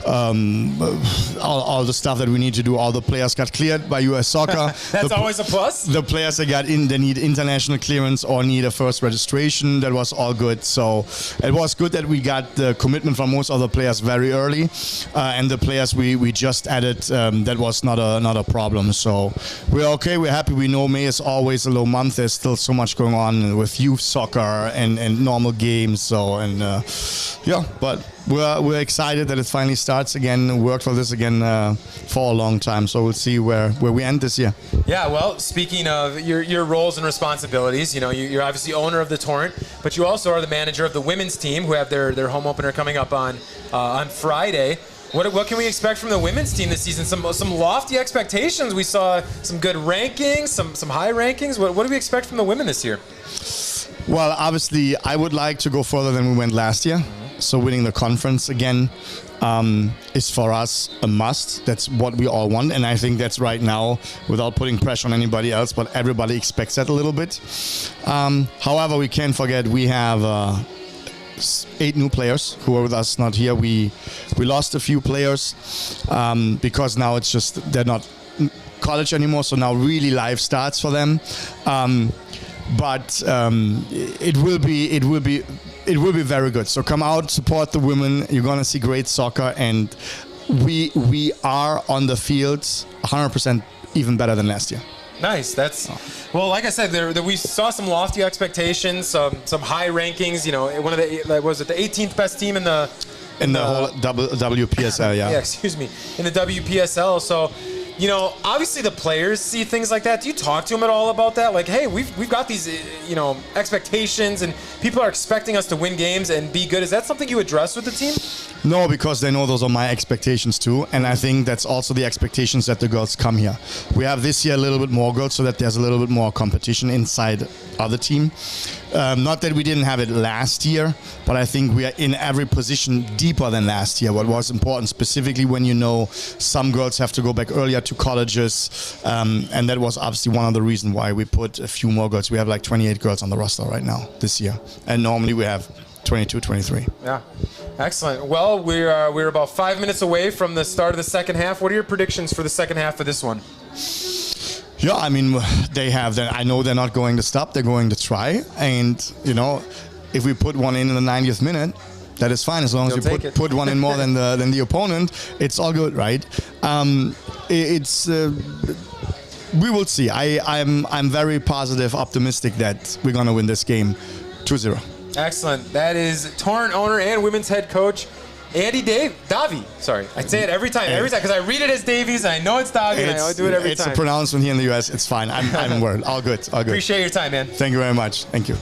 All the stuff that we need to do. All the players got cleared by US Soccer. That's always a plus. The players that got in, they need international clearance or need a first registration. That was all good. So it was good that we got the commitment from most other players very early, and the players we just added, that was not a problem. So we're okay. We're happy. We know May is always a low month. There's still so much going on with youth soccer and normal games. So but we're excited that it finally starts again. Worked for this again for a long time. So we'll see where we end this year. Yeah. Well, speaking of your roles and responsibilities, you're obviously owner of the Torrent, but you also are the manager of the women's team, who have their home opener coming up on Friday. What can we expect from the women's team this season? Some lofty expectations. We saw some good rankings, some high rankings. What do we expect from the women this year? Well, obviously, I would like to go further than we went last year. So winning the conference again is for us a must. That's what we all want, and I think that's right now, without putting pressure on anybody else, but everybody expects that a little bit. However, we can't forget we have 8 new players who are with us, not here. We lost a few players because now it's just they're not college anymore, so now really life starts for them. But it will be very good. So come out, support the women. You're gonna see great soccer, and we are on the field 100% even better than last year. Nice. Well, like I said, we saw some lofty expectations, some high rankings. One of the 18th best team in the whole WPSL. Yeah, excuse me, in the WPSL. So, obviously the players see things like that. Do you talk to them at all about that? Like, hey, we've got these, expectations, and people are expecting us to win games and be good. Is that something you address with the team? No, because they know those are my expectations too, and I think that's also the expectations that the girls come here. We have this year a little bit more girls, so that there's a little bit more competition inside other team. Not that we didn't have it last year, but I think we are in every position deeper than last year. What was important, specifically when some girls have to go back earlier to colleges, and that was obviously one of the reasons why we put a few more girls. We have like 28 girls on the roster right now this year, and normally we have 22, 23. Yeah, excellent. Well, we're about 5 minutes away from the start of the second half. What are your predictions for the second half of this one? Yeah, I mean, they have that. I know they're not going to stop. They're going to try, and if we put one in the 90th minute, that is fine. As long as we put one in more than the opponent, it's all good, right? We will see. I'm very positive, optimistic that we're gonna win this game 2-0. Excellent. That is Torrent owner and women's head coach Andy Davi. Sorry, I say it every time because I read it as Davies. And I know it's Davi. And I do it every time. It's a pronouncement here in the US. It's fine. I'm worried. All good. Appreciate your time, man. Thank you very much. Thank you.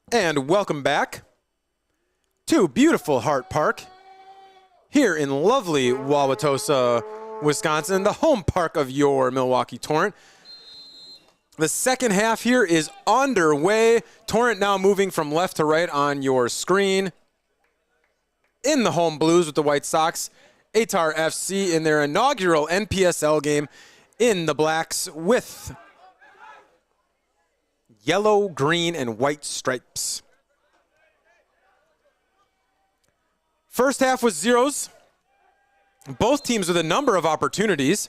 And welcome back to beautiful Hart Park here in lovely Wauwatosa, Wisconsin, the home park of your Milwaukee Torrent. The second half here is underway. Torrent now moving from left to right on your screen. In the home blues with the White Sox. Ehtar FC in their inaugural NPSL game in the blacks with yellow, green, and white stripes. First half was zeros. Both teams with a number of opportunities.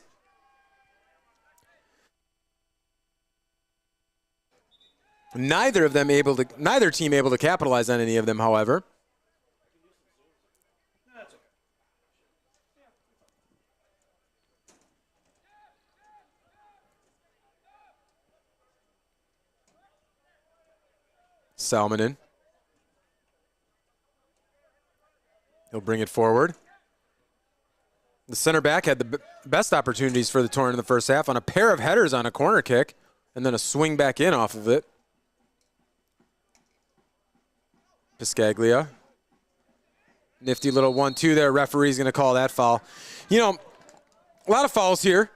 Neither team able to capitalize on any of them, however. Salmonen. He'll bring it forward. The center back had the best opportunities for the Torrent in the first half on a pair of headers on a corner kick and then a swing back in off of it. Piscaglia. Nifty little 1-2 there. Referee's going to call that foul. You know, a lot of fouls here.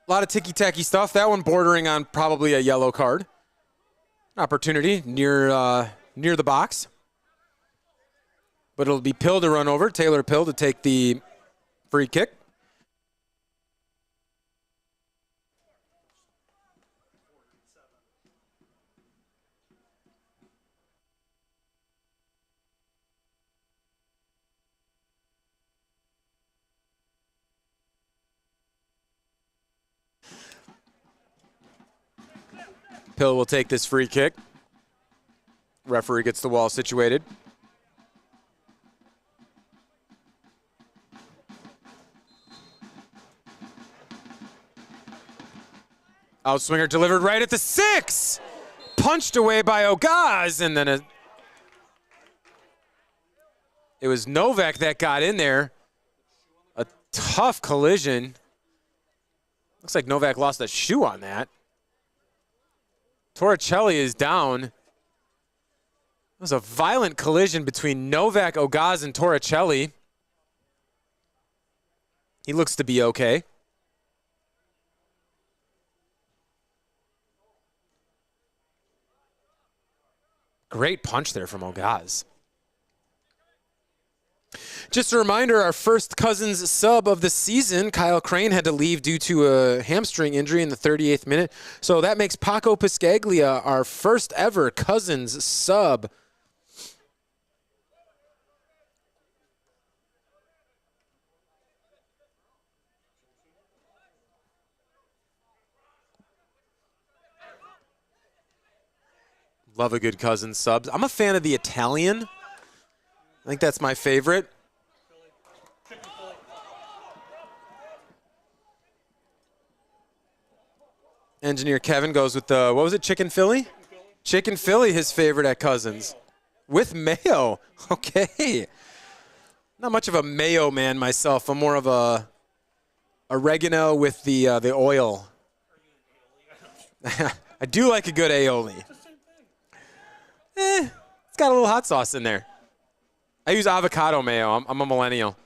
A lot of ticky-tacky stuff. That one bordering on probably a yellow card. Opportunity near the box. But it'll be Pill to run over. Taylor Pill to take the free kick. Pill will take this free kick. Referee gets the wall situated. Outswinger delivered right at the 6. Punched away by Ogaz, and then it was Novak that got in there. A tough collision. Looks like Novak lost a shoe on that. Torricelli is down. It was a violent collision between Novak, Ogaz, and Torricelli. He looks to be okay. Great punch there from Ogaz. Just a reminder, our first Cousins sub of the season, Kyle Crane, had to leave due to a hamstring injury in the 38th minute. So that makes Paco Piscaglia our first ever Cousins sub. Love a good Cousins sub. I'm a fan of the Italian. I think that's my favorite. Engineer Kevin goes with the, what was it, Chicken Philly? Chicken Philly, his favorite at Cousins. With mayo. Okay. Not much of a mayo man myself. I'm more of a oregano with the oil. I do like a good aioli. It's got a little hot sauce in there. I use avocado mayo. I'm a millennial.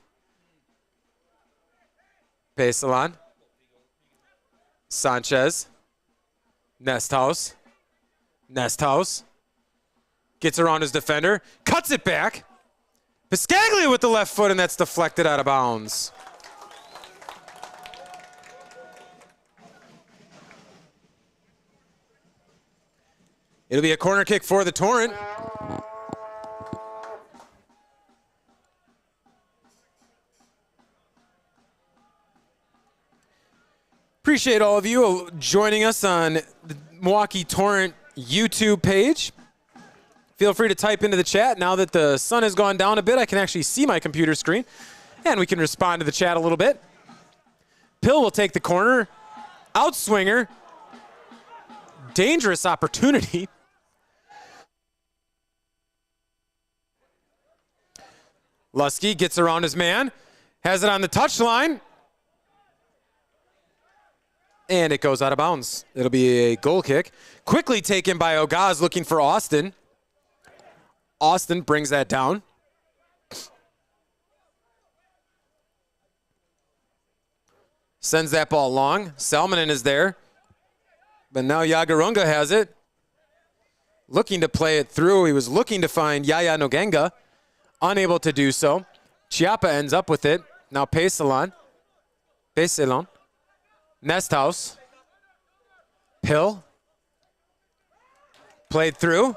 Pesalon. Sanchez. Nesthouse. Nesthouse. Gets around his defender. Cuts it back. Piscaglia with the left foot, and that's deflected out of bounds. It'll be a corner kick for the Torrent. Appreciate all of you joining us on the Milwaukee Torrent YouTube page. Feel free to type into the chat. Now that the sun has gone down a bit, I can actually see my computer screen, and we can respond to the chat a little bit. Pill will take the corner. Outswinger. Dangerous opportunity. Lusky gets around his man. Has it on the touchline. And it goes out of bounds. It'll be a goal kick. Quickly taken by Ogaz looking for Austin. Austin brings that down. Sends that ball long. Salmonen is there. But now Jagerunga has it. Looking to play it through. He was looking to find Yaya Nogenga. Unable to do so. Chiappa ends up with it. Now Peselon. Nesthouse. Pill. Played through.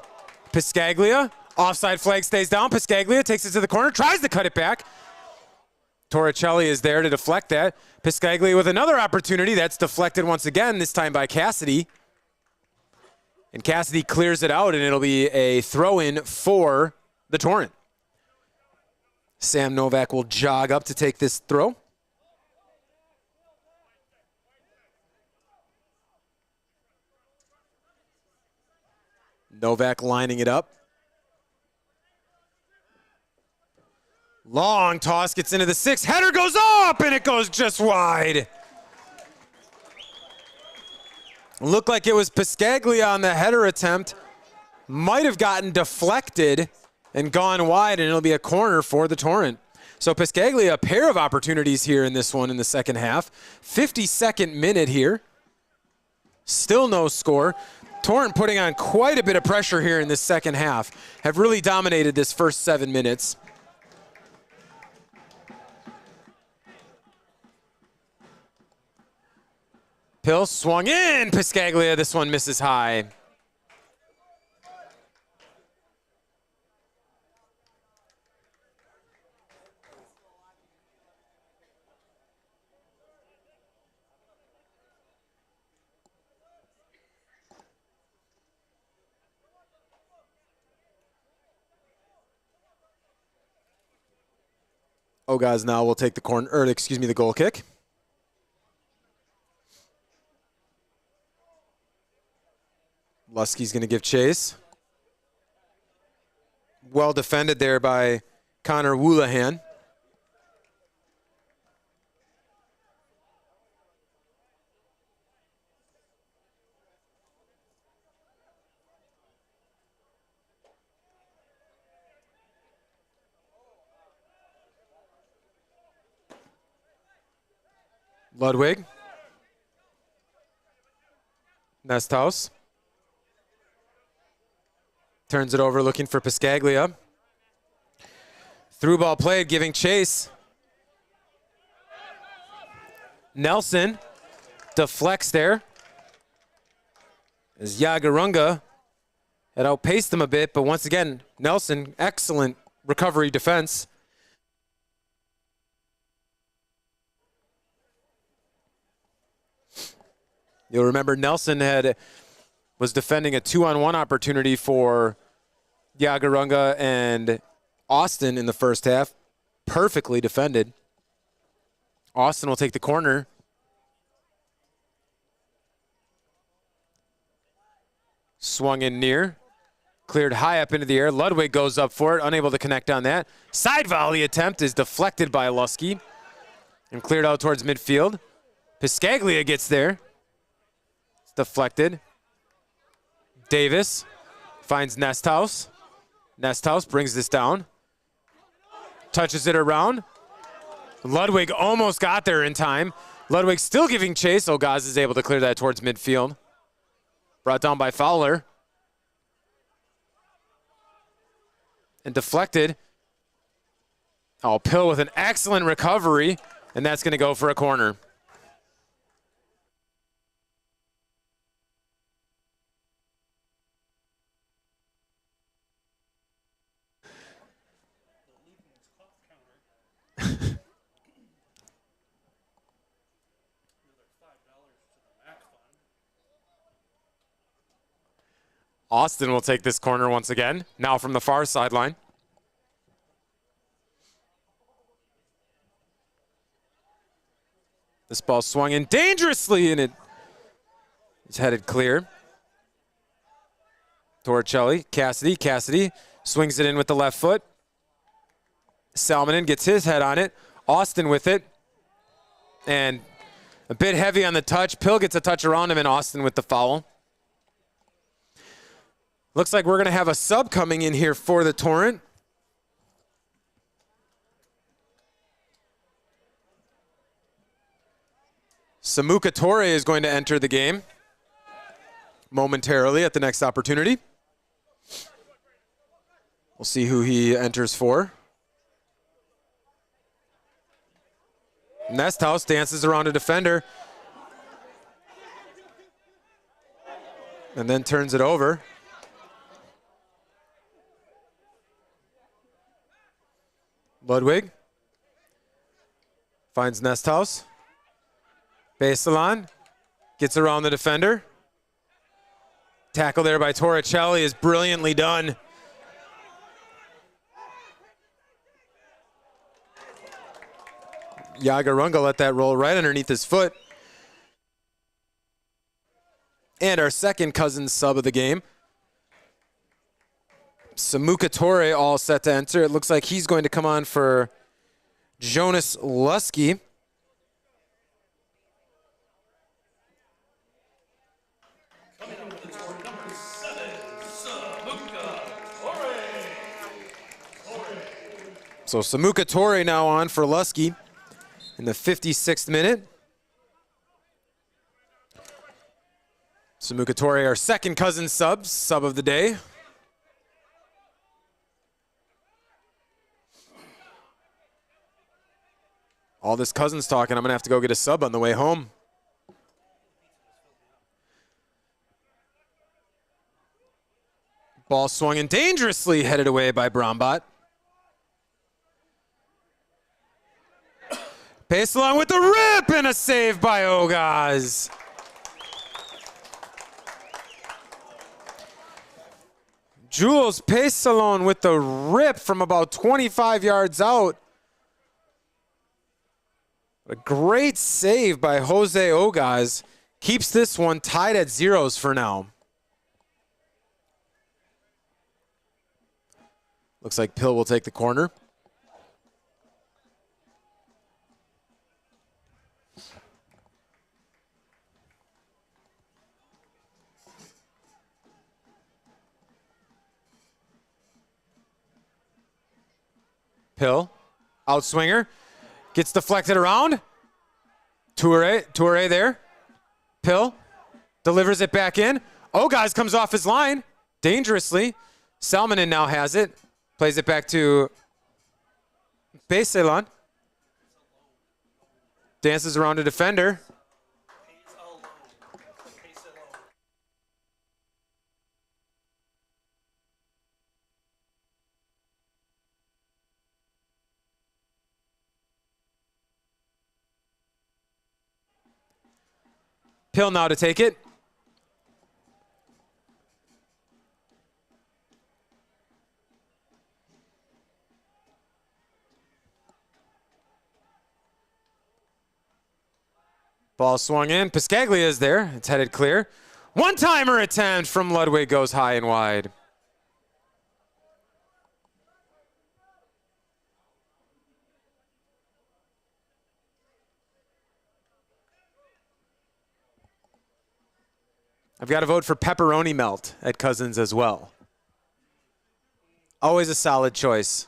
Piscaglia. Offside flag stays down. Piscaglia takes it to the corner. Tries to cut it back. Torricelli is there to deflect that. Piscaglia with another opportunity. That's deflected once again, this time by Cassidy. And Cassidy clears it out, and it'll be a throw-in for the Torrent. Sam Novak will jog up to take this throw. Novak lining it up. Long toss gets into the 6. Header goes up, and it goes just wide. Looked like it was Piscaglia on the header attempt. Might have gotten deflected and gone wide, and it'll be a corner for the Torrent. So Piscaglia, a pair of opportunities here in this one in the second half. 52nd minute here. Still no score. Torrent putting on quite a bit of pressure here in this second half. Have really dominated this first 7 minutes. Pill swung in. Piscaglia, this one misses high. Ogaz now will take the the goal kick. Lusky's going to give chase. Well defended there by Connor Woolahan. Ludwig. Nesthouse. Turns it over looking for Piscaglia. Through ball played, giving chase. Nelson deflects there. As Jagerunga had outpaced him a bit, but once again, Nelson, excellent recovery defense. You'll remember Nelson was defending a 2-on-1 opportunity for Jagerunga and Austin in the first half. Perfectly defended. Austin will take the corner. Swung in near. Cleared high up into the air. Ludwig goes up for it, unable to connect on that. Side volley attempt is deflected by Lusky and cleared out towards midfield. Piscaglia gets there. It's deflected. Davis finds Nesthouse. Nesthouse brings this down. Touches it around. Ludwig almost got there in time. Ludwig still giving chase. Ogaz is able to clear that towards midfield. Brought down by Fowler. And deflected. Oh, Pill with an excellent recovery. And that's going to go for a corner. Austin will take this corner once again, now from the far sideline. This ball swung in dangerously, and it's headed clear. Torricelli, Cassidy swings it in with the left foot. Salmonen gets his head on it. Austin with it. And a bit heavy on the touch. Pill gets a touch around him, and Austin with the foul. Looks like we're going to have a sub coming in here for the Torrent. Samuka Torre is going to enter the game momentarily at the next opportunity. We'll see who he enters for. Nesthouse dances around a defender and then turns it over. Ludwig finds Nesthouse. Baseline gets around the defender. Tackle there by Torricelli is brilliantly done. Yagarunga let that roll right underneath his foot. And our second Cousins sub of the game. Samuka Torre all set to enter. It looks like he's going to come on for Jonas Lusky. So Samuka Torre now on for Lusky in the 56th minute. Samuka Torre, our second Cousins sub of the day. All this Cousins talking, I'm going to have to go get a sub on the way home. Ball swung and dangerously headed away by Brombot. Pace along with the rip and a save by Ogaz. Jules Pesalon with the rip from about 25 yards out. A great save by Jose Ogaz. Keeps this one tied at zeros for now. Looks like Pill will take the corner. Pill, outswinger, gets deflected around. Toure there. Pill delivers it back in. Ogaz comes off his line dangerously. Salmonen now has it. Plays it back to Beselon. Dances around a defender. Pill now to take it. Ball swung in. Piscaglia is there. It's headed clear. One-timer attempt from Ludwig goes high and wide. I've got to vote for pepperoni melt at Cousins as well. Always a solid choice.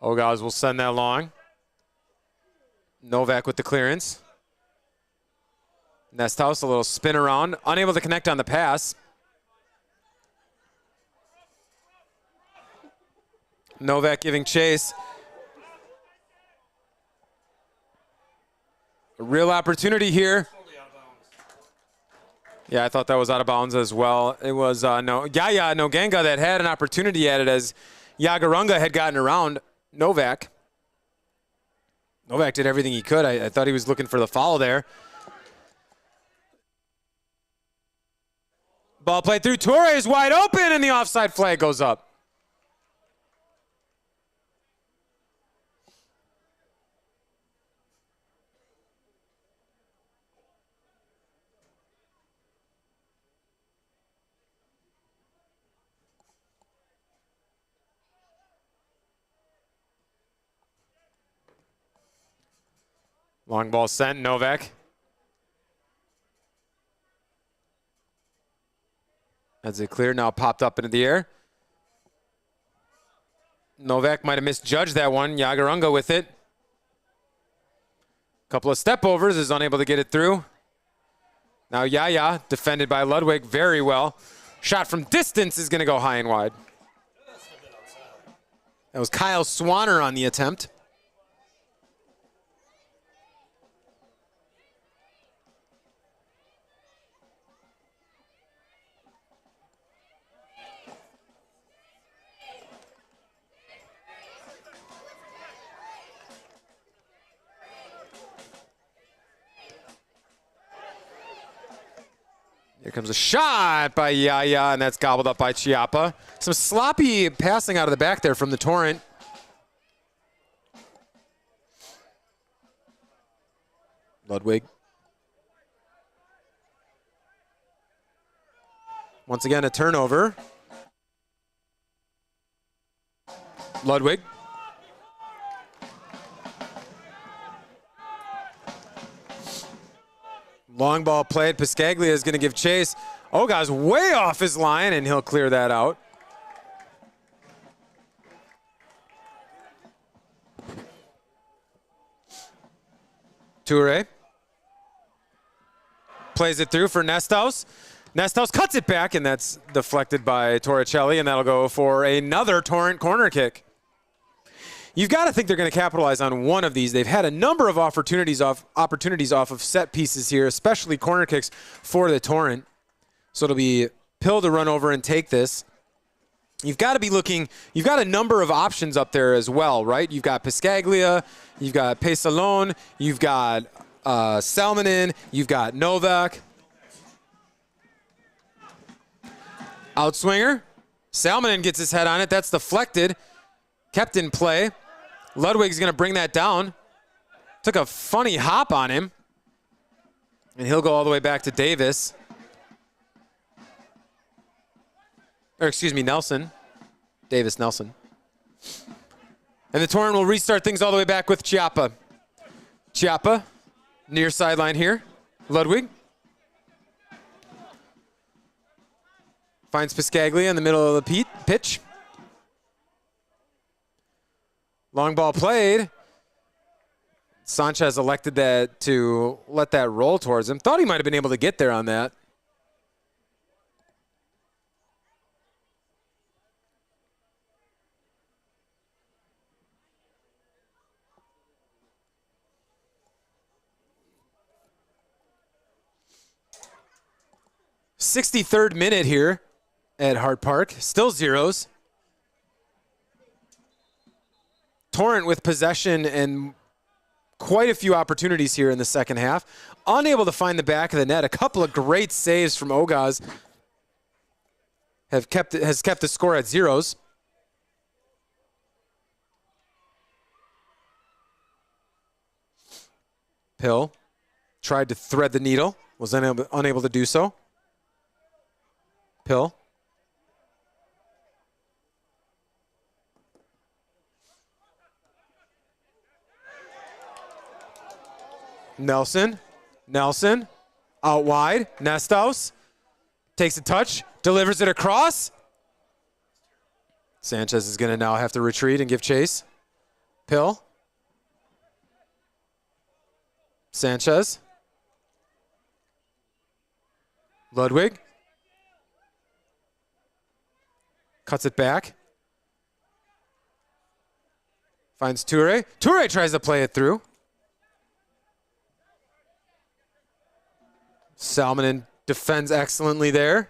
Ogaz will send that long. Novak with the clearance. Nesthouse, a little spin around. Unable to connect on the pass. Novak giving chase. A real opportunity here. Yeah, I thought that was out of bounds as well. It was Yaya Noganga that had an opportunity at it as Yagarunga had gotten around Novak. Novak did everything he could. I thought he was looking for the foul there. Ball played through. Torre is wide open, and the offside flag goes up. Long ball sent, Novak. As it cleared, now popped up into the air. Novak might have misjudged that one. Jagarunga with it. Couple of step overs, is unable to get it through. Now Yaya, defended by Ludwig very well. Shot from distance is going to go high and wide. That was Kyle Swanner on the attempt. Here comes a shot by Yaya, and that's gobbled up by Chiappa. Some sloppy passing out of the back there from the Torrent. Ludwig. Once again, a turnover. Ludwig. Long ball played. Piscaglia is going to give chase. Oga's way off his line, and he'll clear that out. Toure plays it through for Nesthaus. Nesthaus cuts it back, and that's deflected by Torricelli, and that'll go for another Torrent corner kick. You've got to think they're going to capitalize on one of these. They've had a number of opportunities off of set pieces here, especially corner kicks for the Torrent. So it'll be Pill to run over and take this. You've got to be looking, you've got a number of options up there as well, right? You've got Piscaglia, you've got Pesalone, you've got Salmonen, you've got Novak. Outswinger. Salmonen gets his head on it. That's deflected. Kept in play. Ludwig's going to bring that down. Took a funny hop on him. And he'll go all the way back to Davis. Or excuse me, Nelson. Davis Nelson. And the Torrent will restart things all the way back with Chiappa. Chiappa, near sideline here. Ludwig. Finds Piscaglia in the middle of the pitch. Long ball played. Sanchez elected that to let that roll towards him. Thought he might have been able to get there on that. '63rd minute here at Hart Park. Still zeros. Torrent with possession and quite a few opportunities here in the second half. Unable to find the back of the net. A couple of great saves from Ogaz has kept the score at zeros. Pill tried to thread the needle, was unable to do so. Pill. Nelson, out wide, Nesthaus, takes a touch, delivers it across. Sanchez is going to now have to retreat and give chase. Pill. Sanchez. Ludwig. Cuts it back. Finds Toure. Toure tries to play it through. Salmonen defends excellently there.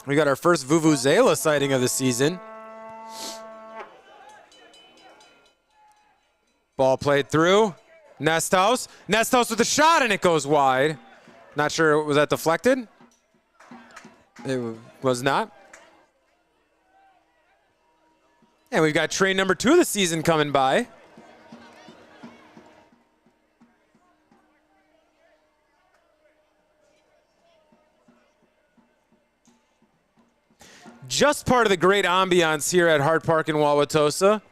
We got our first Vuvuzela sighting of the season. Ball played through. Nesthaus. Nesthaus with a shot, and it goes wide. Not sure, was that deflected? It was not. And we've got train number 2 of the season coming by. Just part of the great ambiance here at Hart Park in Wauwatosa.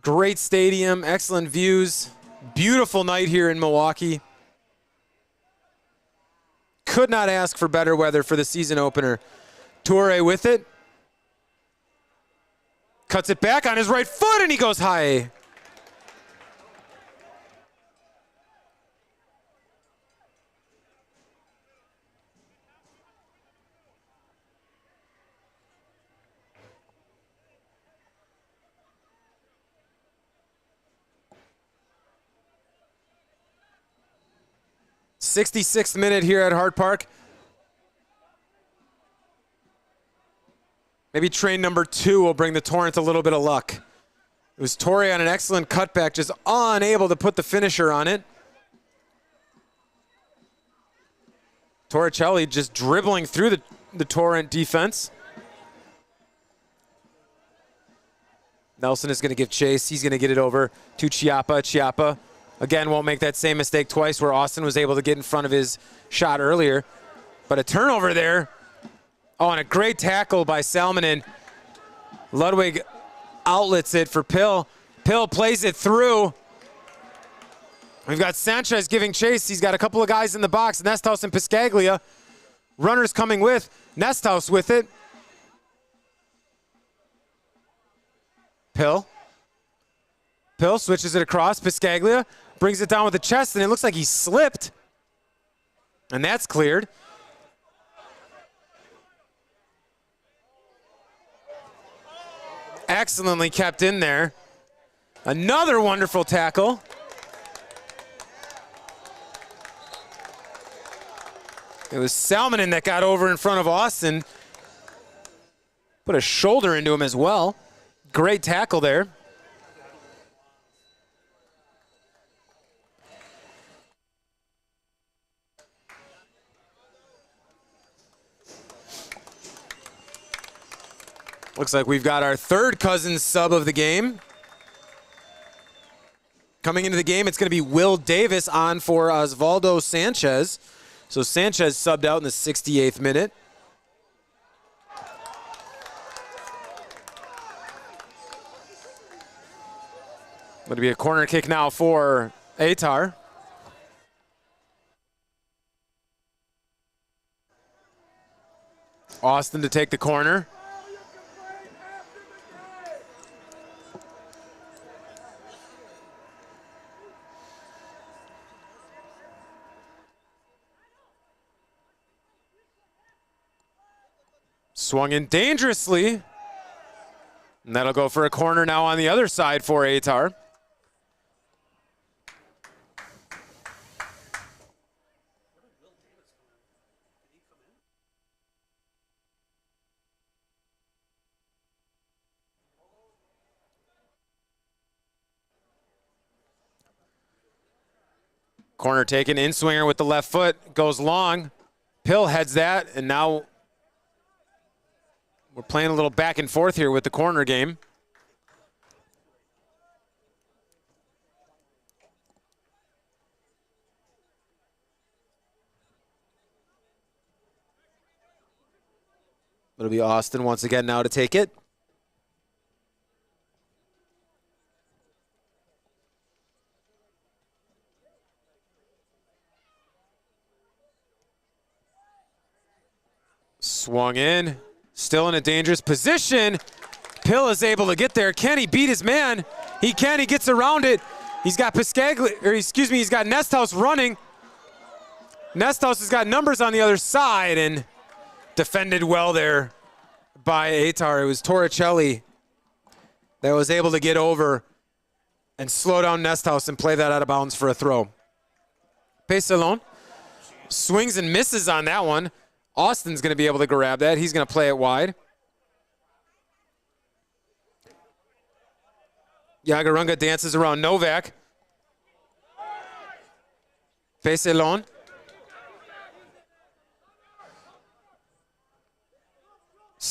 Great stadium, excellent views, beautiful night here in Milwaukee. Could not ask for better weather for the season opener. Toure with it. Cuts it back on his right foot and he goes high. '66th minute here at Hart Park. Maybe train number 2 will bring the Torrent a little bit of luck. It was Toure on an excellent cutback, just unable to put the finisher on it. Torricelli just dribbling through the Torrent defense. Nelson is going to give chase. He's going to get it over to Chiappa. Chiappa, again, won't make that same mistake twice where Austin was able to get in front of his shot earlier. But a turnover there. Oh, and a great tackle by Salmonen. Ludwig outlets it for Pill. Pill plays it through. We've got Sanchez giving chase. He's got a couple of guys in the box. Nesthouse and Piscaglia. Runners coming with. Nesthouse with it. Pill. Pill switches it across. Piscaglia brings it down with the chest, and it looks like he slipped. And that's cleared. Excellently kept in there. Another wonderful tackle. It was Salmonen that got over in front of Austin. Put a shoulder into him as well. Great tackle there. Looks like we've got our third Cousins sub of the game. Coming into the game, it's going to be Will Davis on for Osvaldo Sanchez. So Sanchez subbed out in the 68th minute. Going to be a corner kick now for Ehtar. Austin to take the corner. Swung in dangerously. And that'll go for a corner now on the other side for Ehtar. Corner taken, in swinger with the left foot, goes long. Pill heads that, and now we're playing a little back and forth here with the corner game. It'll be Austin once again now to take it. Swung in. Still in a dangerous position. Pill is able to get there. Can he beat his man? He can. He gets around it. He's got Piscaglia, or excuse me, he's got Nesthouse running. Nesthouse has got numbers on the other side and defended well there by Ehtar. It was Torricelli that was able to get over and slow down Nesthouse and play that out of bounds for a throw. Pesalon swings and misses on that one. Austin's going to be able to grab that. He's going to play it wide. Yagarunga dances around Novak. Pesalon.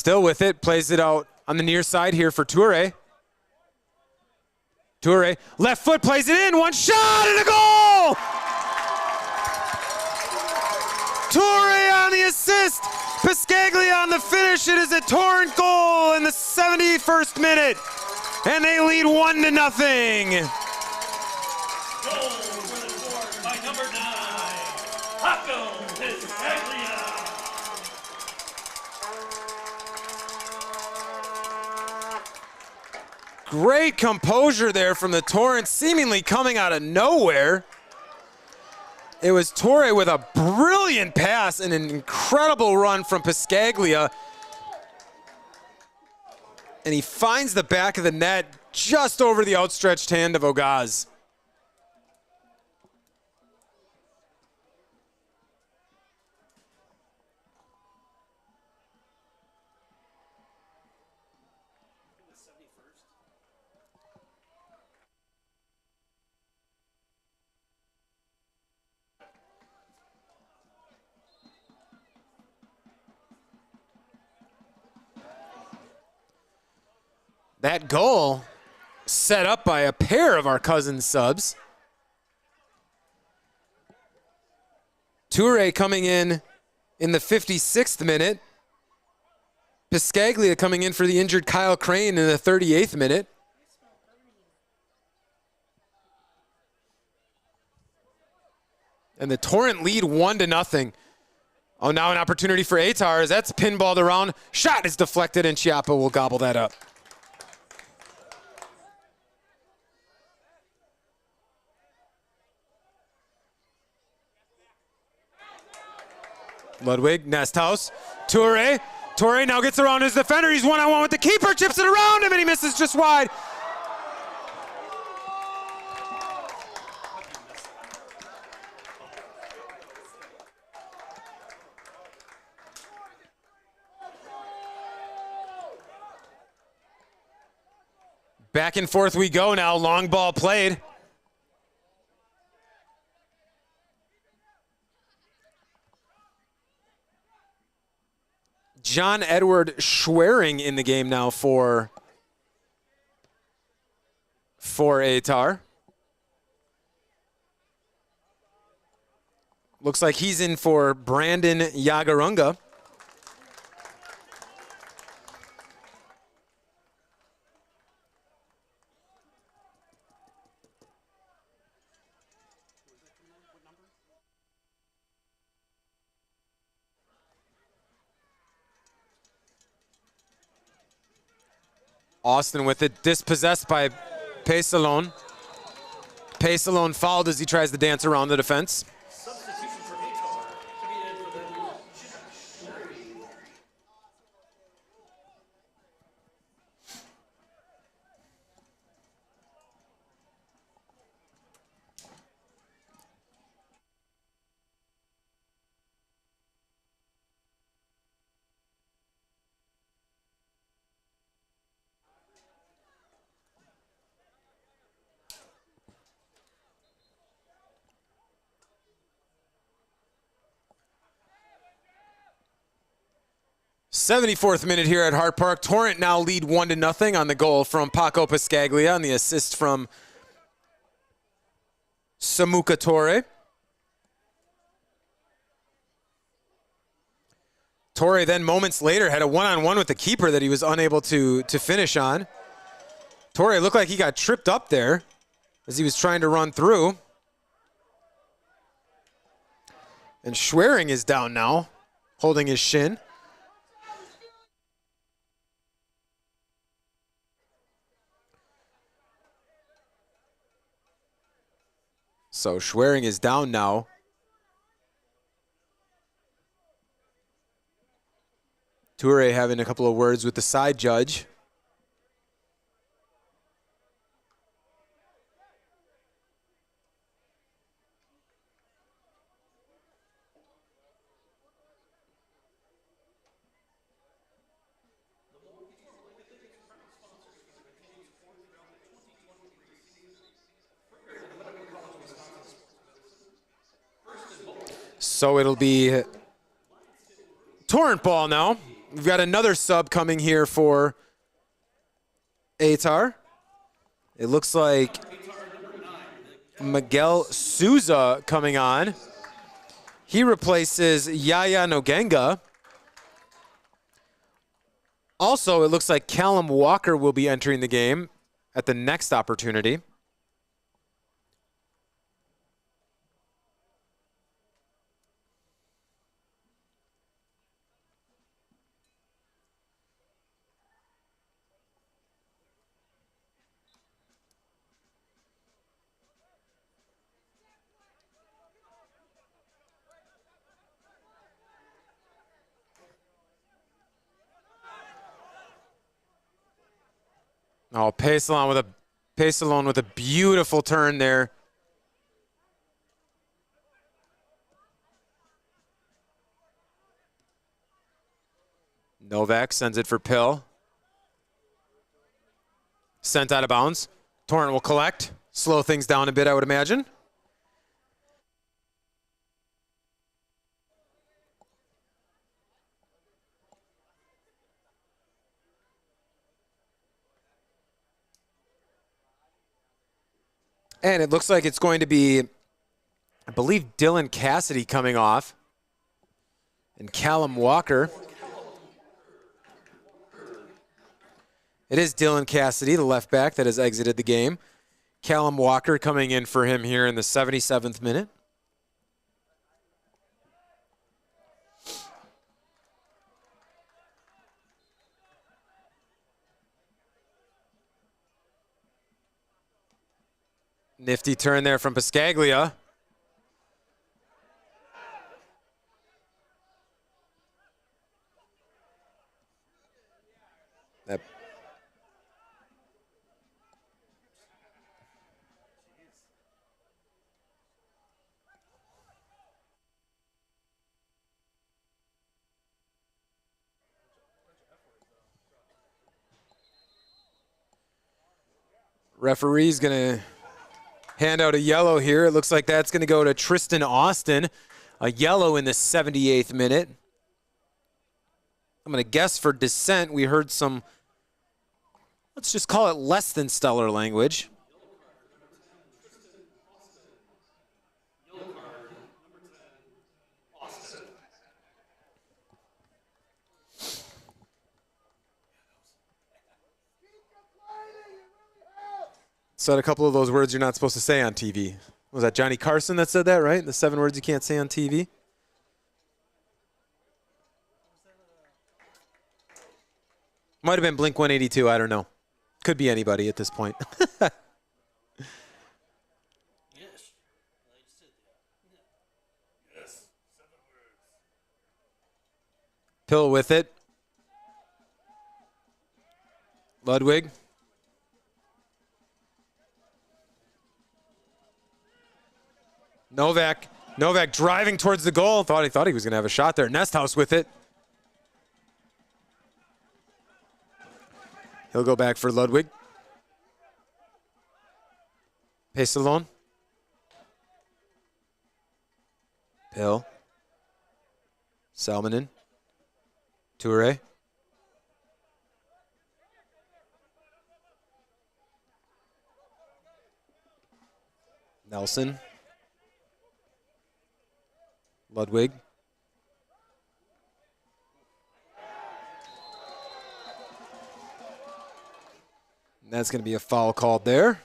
Still with it, plays it out on the near side here for Toure. Toure, left foot, plays it in, one shot and a goal! Toure on the assist, Pascaglia on the finish. It is a Torrent goal in the 71st minute, and they lead 1-0. Goal for the Torrent by number 9, Paco Pascaglia. Great composure there from the Torrent, seemingly coming out of nowhere. It was Toure with a brilliant pass and an incredible run from Pascaglia. And he finds the back of the net just over the outstretched hand of Ogaz. That goal set up by a pair of our Cousins subs. Toure coming in the 56th minute. Pascaglia coming in for the injured Kyle Crane in the 38th minute. And the Torrent lead 1-0. Oh, now an opportunity for Ehtar as that's pinballed around. Shot is deflected and Chiappa will gobble that up. Ludwig, Nesthouse, Toure. Toure now gets around his defender. He's one-on-one with the keeper, chips it around him, and he misses just wide. Back and forth we go now, long ball played. John Edward Schwering in the game now for Ehtar. Looks like he's in for Brandon Yagarunga. Austin with it, dispossessed by Pesalon. Pesalon fouled as he tries to dance around the defense. Substitution for Ehtar. Coming in for the '74th minute here at Hart Park. Torrent now lead 1-0 on the goal from Paco Pascaglia and the assist from Samuka Toure. Toure then moments later had a one-on-one with the keeper that he was unable to finish on. Toure looked like he got tripped up there as he was trying to run through. And Schwering is down now, holding his shin. So Schwering is down now. Toure having a couple of words with the side judge. So it'll be Torrent ball now. We've got another sub coming here for Ehtar. It looks like Miguel Souza coming on. He replaces Yaya Nogenga. Also, it looks like Callum Walker will be entering the game at the next opportunity. Oh, Pesalon with a beautiful turn there. Novak sends it for Pill. Sent out of bounds. Torrent will collect. Slow things down a bit, I would imagine. And it looks like it's going to be, I believe, Dylan Cassidy coming off. And Callum Walker. It is Dylan Cassidy, the left back, that has exited the game. Callum Walker coming in for him here in the 77th minute. Nifty turn there from Pascaglia. That referee's going to hand out a yellow here. It looks like that's going to go to Tristan Austin. A yellow in the 78th minute. I'm going to guess for dissent, we heard some, let's just call it less than stellar language. Said a couple of those words you're not supposed to say on TV. Was that Johnny Carson that said that, right? The 7 words you can't say on TV? Might have been Blink-182, I don't know. Could be anybody at this point. Pill with it. Ludwig. Novak driving towards the goal. Thought he was going to have a shot there. Nesthouse with it. He'll go back for Ludwig. Pesalon. Pill. Salmonen. Toure. Nelson. Ludwig. And that's going to be a foul called there.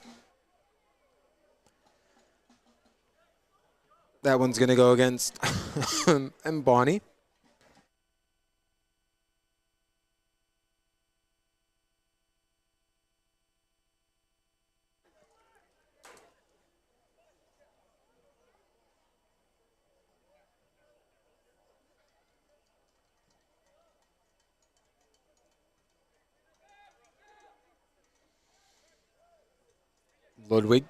That one's going to go against Mbani. Ludwig.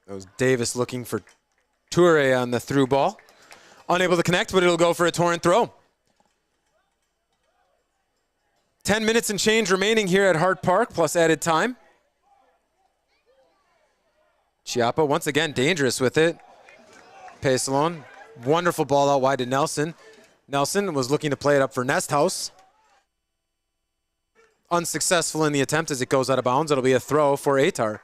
That was Davis looking for Toure on the through ball. Unable to connect, but it'll go for a Torrent throw. 10 minutes and change remaining here at Hart Park, plus added time. Chiappa once again dangerous with it. Pesalon, wonderful ball out wide to Nelson. Nelson was looking to play it up for Nesthouse. Unsuccessful in the attempt as it goes out of bounds. It'll be a throw for Ehtar.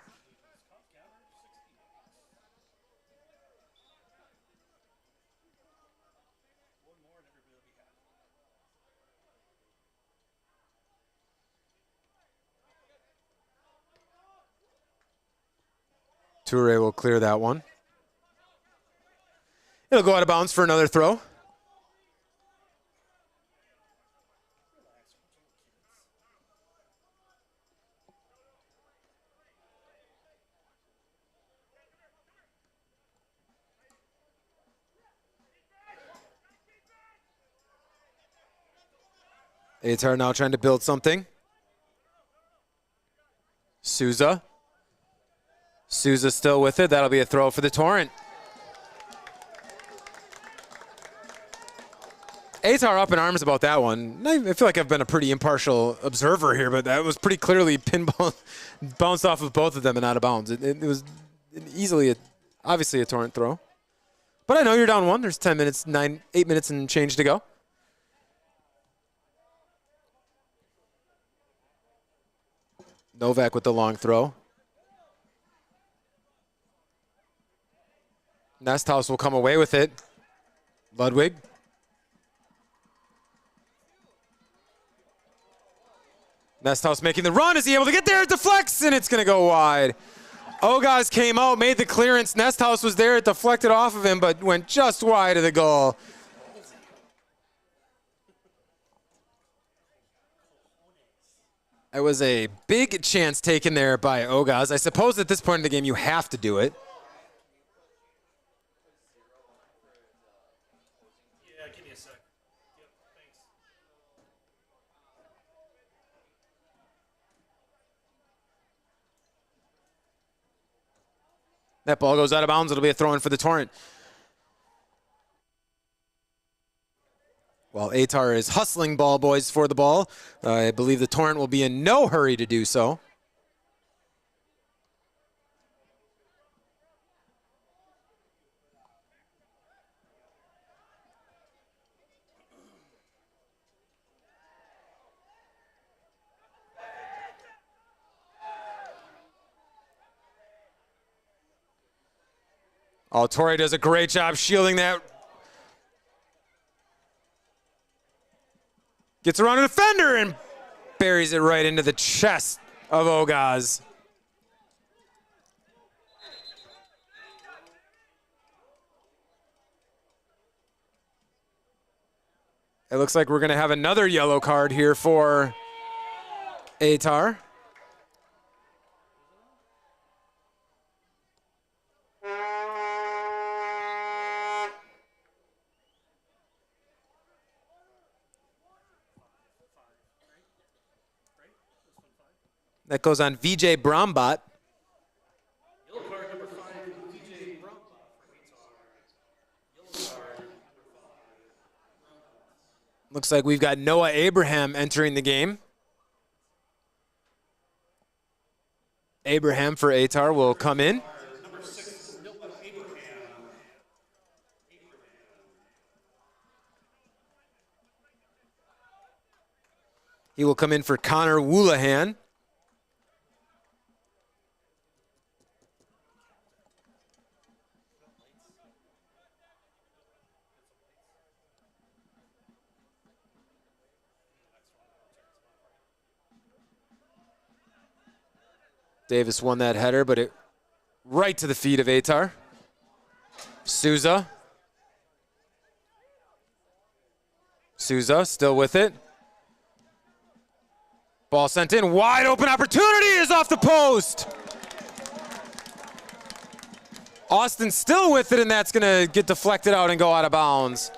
Toure will clear that one. It'll go out of bounds for another throw. Ehtar now trying to build something. Souza. Souza still with it. That'll be a throw for the Torrent. Ehtar up in arms about that one. I feel like I've been a pretty impartial observer here, but that was pretty clearly pinball bounced off of both of them and out of bounds. It was easily, obviously a Torrent throw. But I know you're down one. There's 8 minutes and change to go. Novak with the long throw. Nesthouse will come away with it. Ludwig. Nesthouse making the run. Is he able to get there? It deflects, and it's going to go wide. Ogaz came out, made the clearance. Nesthouse was there. It deflected off of him, but went just wide of the goal. It was a big chance taken there by Ogaz. I suppose at this point in the game you have to do it. Yeah, give me a sec. Yep, thanks. That ball goes out of bounds. It'll be a throw-in for the Torrent. While Ehtar is hustling ball boys for the ball, I believe the Torrent will be in no hurry to do so. Oh, Torre does a great job shielding that. Gets around a defender and buries it right into the chest of Ogaz. It looks like we're going to have another yellow card here for Ehtar. That goes on VJ Brombat. Yellow card number 5, DJ Bromba for Ehtar. Yellow card number 5. Looks like we've got Noah Abraham entering the game. Abraham for Ehtar will come in. Number 6, Noah Abraham. He will come in for Connor Woolahan. Davis won that header, but it right to the feet of Ehtar. Souza. Souza still with it. Ball sent in. Wide open opportunity is off the post. Austin still with it, and that's going to get deflected out and go out of bounds.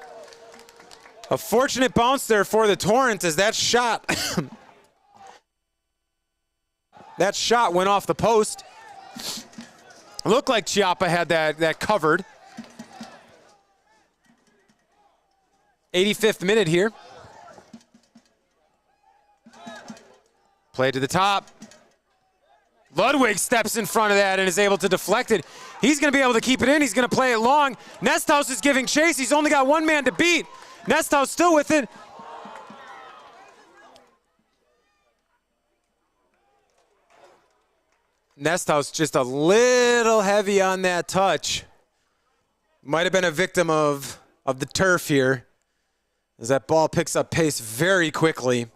A fortunate bounce there for the Torrent as that shot that shot went off the post. Looked like Chiappa had that covered. 85th minute here. Play to the top. Ludwig steps in front of that and is able to deflect it. He's going to be able to keep it in. He's going to play it long. Nesthouse is giving chase. He's only got one man to beat. Nesthouse still with it. Nesthouse just a little heavy on that touch. Might have been a victim of the turf here, as that ball picks up pace very quickly.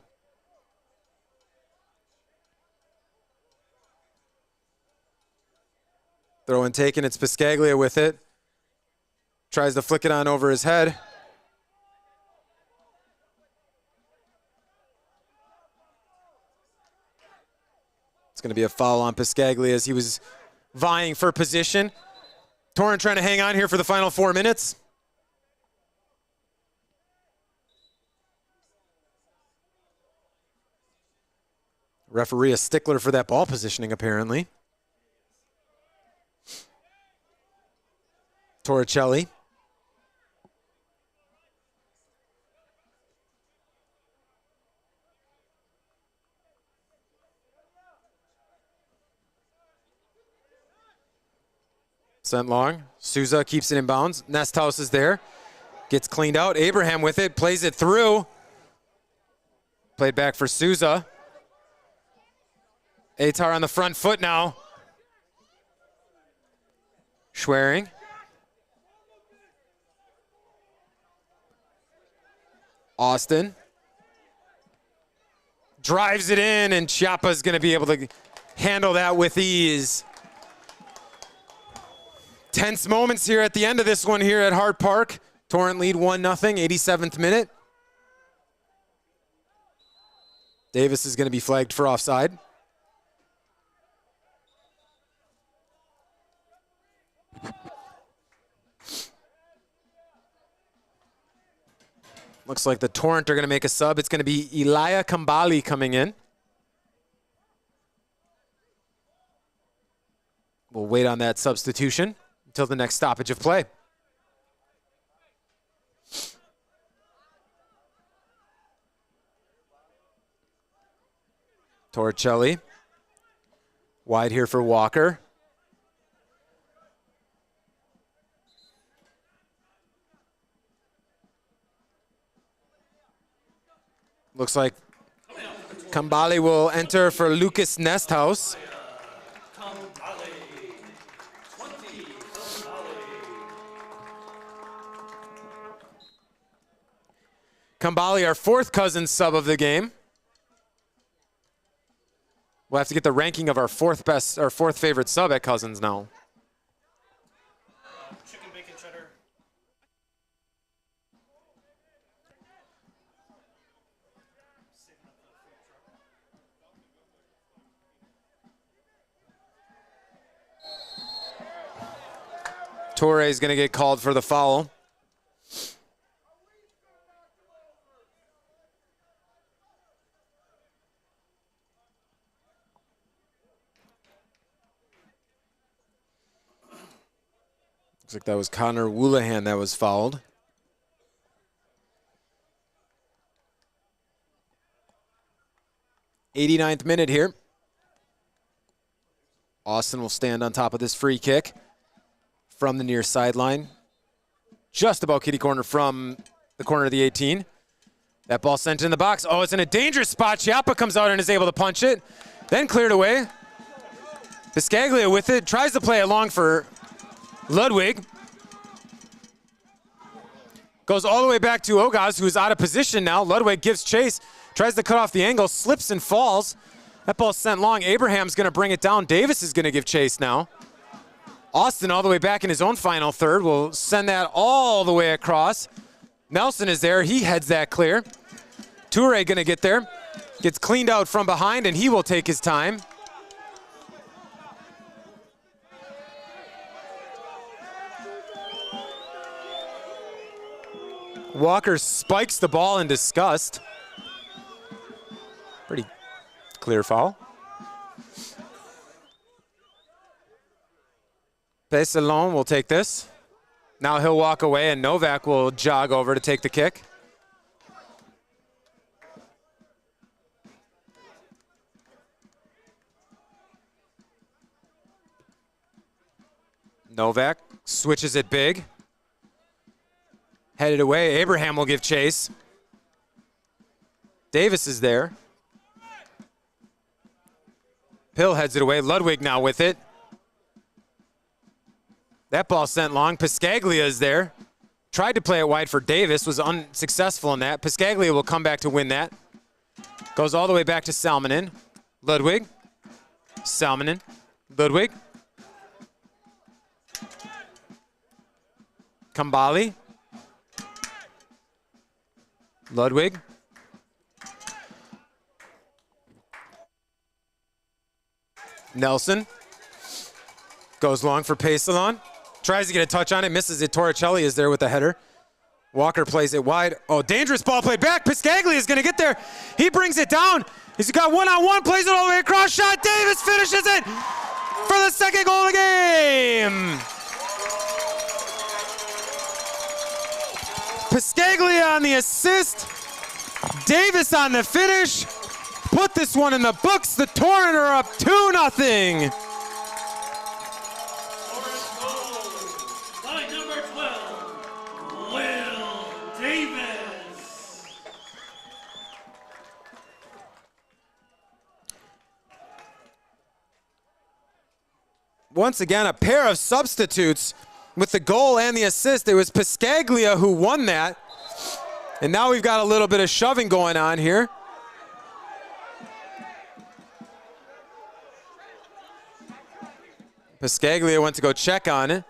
Throw and taken, it's Piscaglia with it. Tries to flick it on over his head. It's going to be a foul on Piscaglia as he was vying for position. Torrent trying to hang on here for the final 4 minutes. Referee a stickler for that ball positioning, apparently. Torricelli. Sent long. Souza keeps it in bounds. Nesthouse is there. Gets cleaned out. Abraham with it. Plays it through. Played back for Souza. Ehtar on the front foot now. Schwering. Austin. Drives it in, and Chiapa's going to be able to handle that with ease. Tense moments here at the end of this one here at Hart Park. Torrent lead 1-0, 87th minute. Davis is going to be flagged for offside. Looks like the Torrent are going to make a sub. It's going to be Elia Kambali coming in. We'll wait on that substitution until the next stoppage of play. Torricelli. Wide here for Walker. Looks like Kambali will enter for Lucas Nesthouse. Kambali, our fourth cousin sub of the game. We'll have to get the ranking of our fourth favorite sub at Cousins now. Chicken bacon cheddar. Torre is going to get called for the foul. Looks like that was Connor Woolahan that was fouled. '89th minute here. Austin will stand on top of this free kick from the near sideline. Just about kitty corner from the corner of the 18. That ball sent in the box. Oh, it's in a dangerous spot. Chiappa comes out and is able to punch it. Then cleared away. Piscaglia with it. Tries to play it long for Ludwig. Goes all the way back to Ogaz, who's out of position now. Ludwig gives chase. Tries to cut off the angle. Slips and falls. That ball's sent long. Abraham's going to bring it down. Davis is going to give chase now. Austin all the way back in his own final third will send that all the way across. Nelson is there. He heads that clear. Toure going to get there. Gets cleaned out from behind, and he will take his time. Walker spikes the ball in disgust. Pretty clear foul. Pesalon will take this. Now he'll walk away, and Novak will jog over to take the kick. Novak switches it big. Headed away. Abraham will give chase. Davis is there. Pill heads it away. Ludwig now with it. That ball sent long. Piscaglia is there. Tried to play it wide for Davis. Was unsuccessful in that. Piscaglia will come back to win that. Goes all the way back to Salminen. Ludwig. Salminen. Ludwig. Kambali. Ludwig. Nelson. Goes long for Pesalon. Tries to get a touch on it. Misses it. Torricelli is there with the header. Walker plays it wide. Oh, dangerous ball played back. Piscaglia is going to get there. He brings it down. He's got one-on-one. Plays it all the way across. Shot. Davis finishes it for the second goal of the game. Piscaglia on the assist. Davis on the finish. Put this one in the books. The Torrent are up 2-0. By number 12, Will Davis. Once again, a pair of substitutes with the goal and the assist. It was Piscaglia who won that. And now we've got a little bit of shoving going on here. Piscaglia went to go check on it.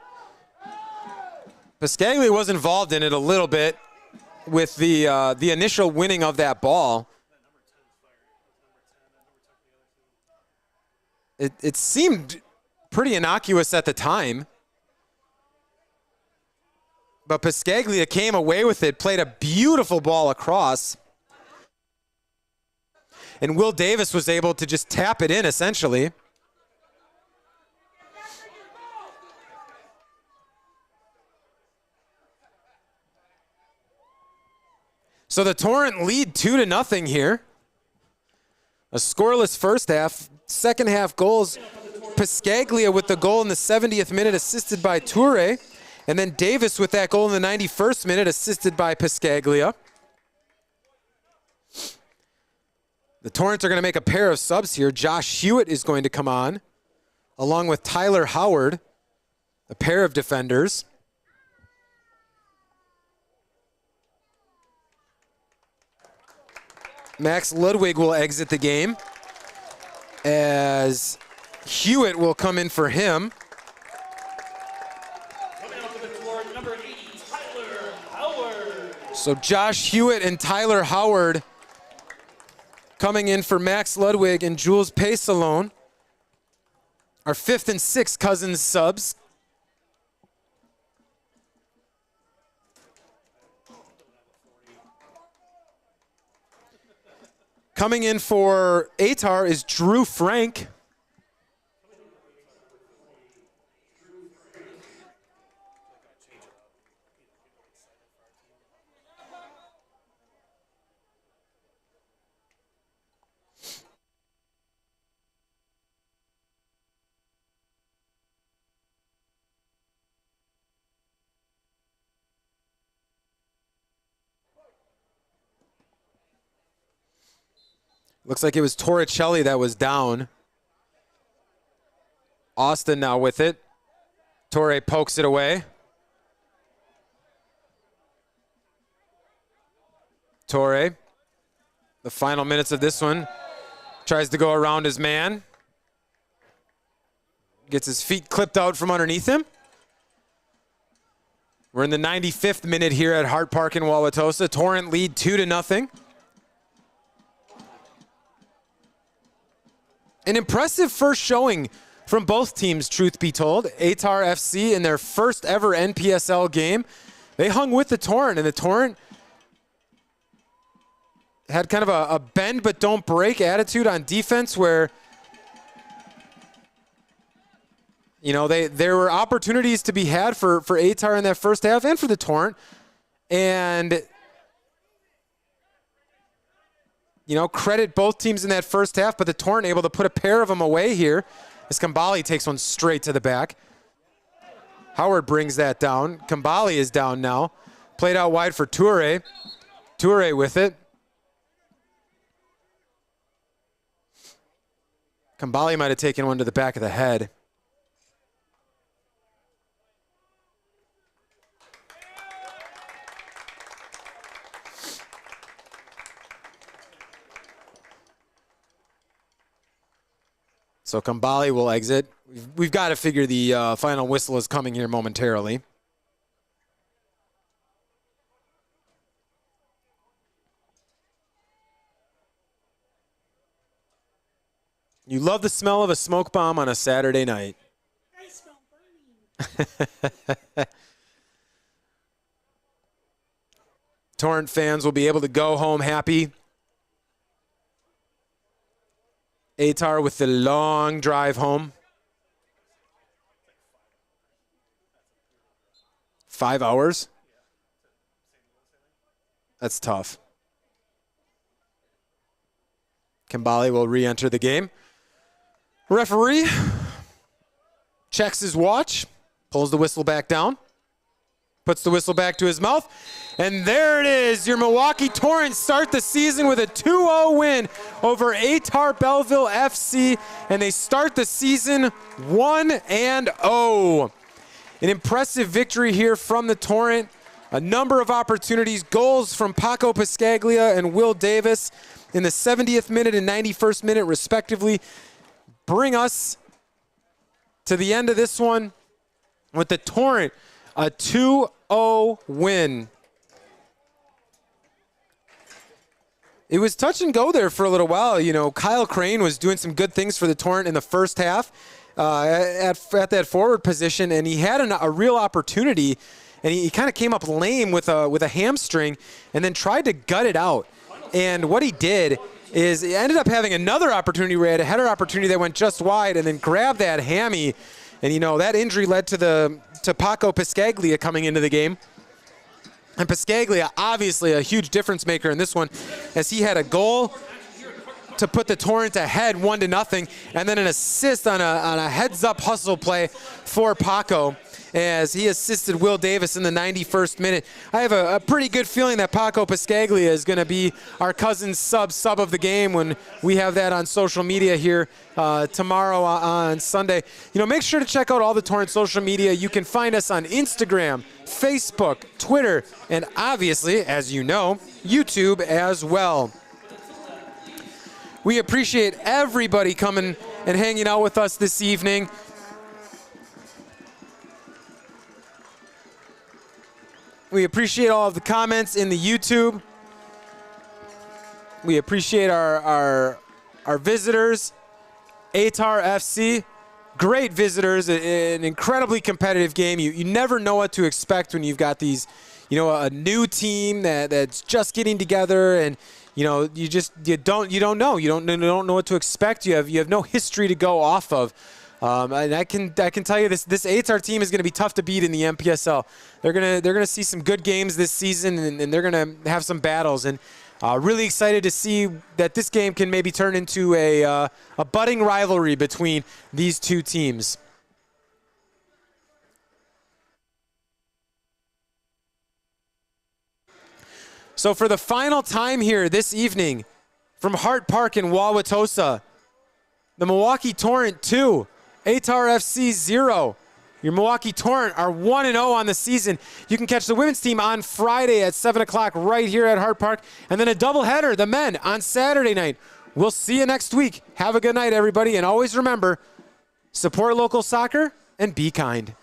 Piscaglia was involved in it a little bit with the initial winning of that ball. It seemed pretty innocuous at the time. But Piscaglia came away with it, played a beautiful ball across. And Will Davis was able to just tap it in, essentially. So the Torrent lead 2-0 here. A scoreless first half. Second half goals. Piscaglia with the goal in the 70th minute, assisted by Toure. And then Davis with that goal in the 91st minute, assisted by Piscaglia. The Torrents are going to make a pair of subs here. Josh Hewitt is going to come on, along with Tyler Howard, a pair of defenders. Max Ludwig will exit the game as Hewitt will come in for him. Coming out for the Torrent, number 80, Tyler Howard. So Josh Hewitt and Tyler Howard coming in for Max Ludwig and Jules Pesalon. Our 5th and 6th Cousins subs. Coming in for Ehtar is Drew Frank. Looks like it was Torricelli that was down. Austin now with it. Torre pokes it away. Torre, the final minutes of this one, tries to go around his man. Gets his feet clipped out from underneath him. We're in the 95th minute here at Hart Park in Wauwatosa. Torrent lead 2-0. An impressive first showing from both teams, truth be told. Ehtar FC in their first ever NPSL game. They hung with the Torrent, and the Torrent had kind of a bend but don't break attitude on defense where, you know, there were opportunities to be had for Ehtar in that first half and for the Torrent. And you know, credit both teams in that first half, but the Torrent able to put a pair of them away here as Kambali takes one straight to the back. Howard brings that down. Kambali is down now. Played out wide for Toure. Toure with it. Kambali might have taken one to the back of the head. So Kambali will exit. We've got to figure the final whistle is coming here momentarily. You love the smell of a smoke bomb on a Saturday night. I smell burning. Torrent fans will be able to go home happy. Ehtar with the long drive home. 5 hours? That's tough. Kambali will re-enter the game. Referee checks his watch, pulls the whistle back down, puts the whistle back to his mouth, and there it is. Your Milwaukee Torrent start the season with a 2-0 win over Ehtar Belleville FC, and they start the season 1-0. An impressive victory here from the Torrent. A number of opportunities, goals from Paco Piscaglia and Will Davis in the 70th minute and 91st minute respectively, bring us to the end of this one with the Torrent, a 2-0 win. It was touch and go there for a little while. You know, Kyle Crane was doing some good things for the Torrent in the first half at that forward position, and he had a real opportunity, and he kind of came up lame with a hamstring and then tried to gut it out. And what he did is he ended up having another opportunity where he had a header opportunity that went just wide and then grabbed that hammy. And, you know, that injury led to Paco Piscaglia coming into the game. And Piscaglia, obviously a huge difference maker in this one, as he had a goal to put the Torrent ahead 1-0, and then an assist on a heads-up hustle play for Paco, as he assisted Will Davis in the 91st minute. I have a pretty good feeling that Paco Piscaglia is going to be our cousin's sub of the game when we have that on social media here tomorrow on Sunday. You know, make sure to check out all the Torrent social media. You can find us on Instagram, Facebook, Twitter, and obviously, as you know, YouTube as well. We appreciate everybody coming and hanging out with us this evening. We appreciate all of the comments in the YouTube. We appreciate our visitors. Ehtar FC, great visitors, an incredibly competitive game. You never know what to expect when you've got these, you know, a new team that's just getting together, and you know, you don't know. You don't know what to expect. You have no history to go off of. And I can tell you this Ehtar team is going to be tough to beat in the MPSL. They're gonna see some good games this season, and they're gonna have some battles. And really excited to see that this game can maybe turn into a budding rivalry between these two teams. So for the final time here this evening, from Hart Park in Wauwatosa, the Milwaukee Torrent 2, Ehtar FC 0. Your Milwaukee Torrent are 1-0 on the season. You can catch the women's team on Friday at 7 o'clock right here at Hart Park, and then a doubleheader, the men, on Saturday night. We'll see you next week. Have a good night, everybody, and always remember, support local soccer and be kind.